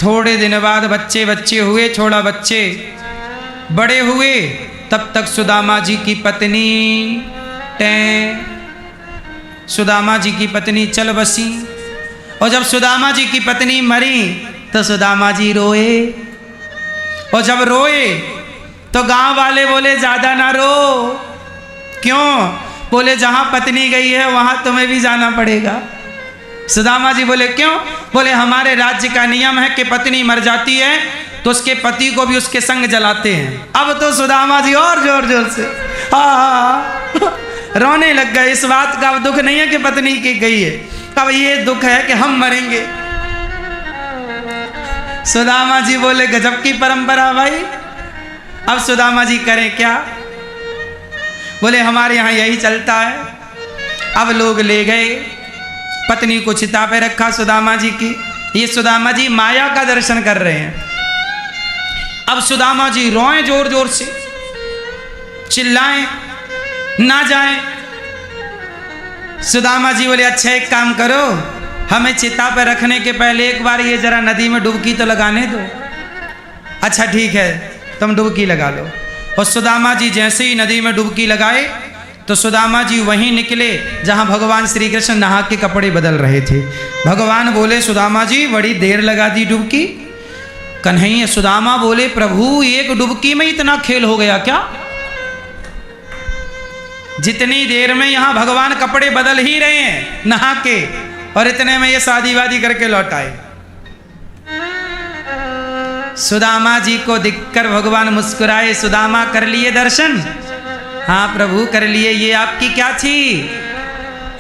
[SPEAKER 1] थोड़े दिन बाद बच्चे हुए, छोड़ा बच्चे बड़े हुए, तब तक सुदामा जी की पत्नी सुदामा जी की पत्नी चल बसी। और जब सुदामा जी की पत्नी मरी तो सुदामा जी रोए, और जब रोए तो गांव वाले बोले ज्यादा ना रो। क्यों? बोले जहां पत्नी गई है वहां तुम्हें भी जाना पड़ेगा। सुदामा जी बोले क्यों? बोले हमारे राज्य का नियम है कि पत्नी मर जाती है तो उसके पति को भी उसके संग जलाते हैं। अब तो सुदामा जी और जोर जोर से रोने लग गए। इस बात का अब दुख नहीं है कि पत्नी की गई है, अब ये दुख है कि हम मरेंगे। सुदामा जी बोले गजब की परंपरा भाई, अब सुदामा जी करें क्या? बोले हमारे यहाँ यही चलता है। अब लोग ले गए, पत्नी को चिता पे रखा सुदामा जी की। ये सुदामा जी माया का दर्शन कर रहे हैं। अब सुदामा जी रोएं जोर जोर से, चिल्लाएं, ना जाएं। सुदामा जी बोले अच्छा एक काम करो, हमें चिता पे रखने के पहले एक बार ये जरा नदी में डुबकी तो लगाने दो। अच्छा ठीक है, तुम डुबकी लगा लो। और सुदामा जी जैसे ही नदी में डुबकी लगाए तो सुदामा जी वहीं निकले जहां भगवान श्री कृष्ण नहा के कपड़े बदल रहे थे। भगवान बोले सुदामा जी बड़ी देर लगा दी डुबकी। कन्हैया सुदामा बोले प्रभु एक डुबकी में इतना खेल हो गया क्या? जितनी देर में यहां भगवान कपड़े बदल ही रहे हैं नहा के, और इतने में ये शादी वादी करके लौट आए। सुदामा जी को देखकर भगवान मुस्कुराए। सुदामा कर लिए दर्शन? हाँ प्रभु कर लिए। ये आपकी क्या थी?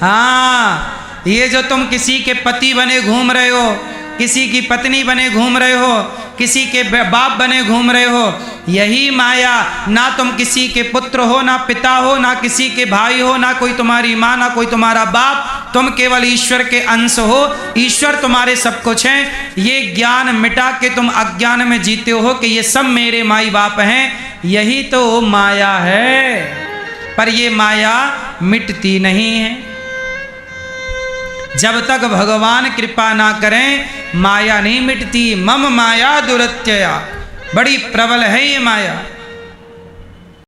[SPEAKER 1] हाँ ये जो तुम किसी के पति बने घूम रहे हो, किसी की पत्नी बने घूम रहे हो, किसी के बाप बने घूम रहे हो, यही माया। ना तुम किसी के पुत्र हो, ना पिता हो, ना किसी के भाई हो, ना कोई तुम्हारी माँ, ना कोई तुम्हारा बाप। तुम केवल ईश्वर के अंश हो। ईश्वर तुम्हारे सब कुछ हैं। ये ज्ञान मिटा के तुम अज्ञान में जीते हो कि ये सब मेरे माई बाप हैं। यही तो माया है, पर ये माया मिटती नहीं है। जब तक भगवान कृपा ना करें माया नहीं मिटती। मम माया दुरत्यया, बड़ी प्रबल है ये माया।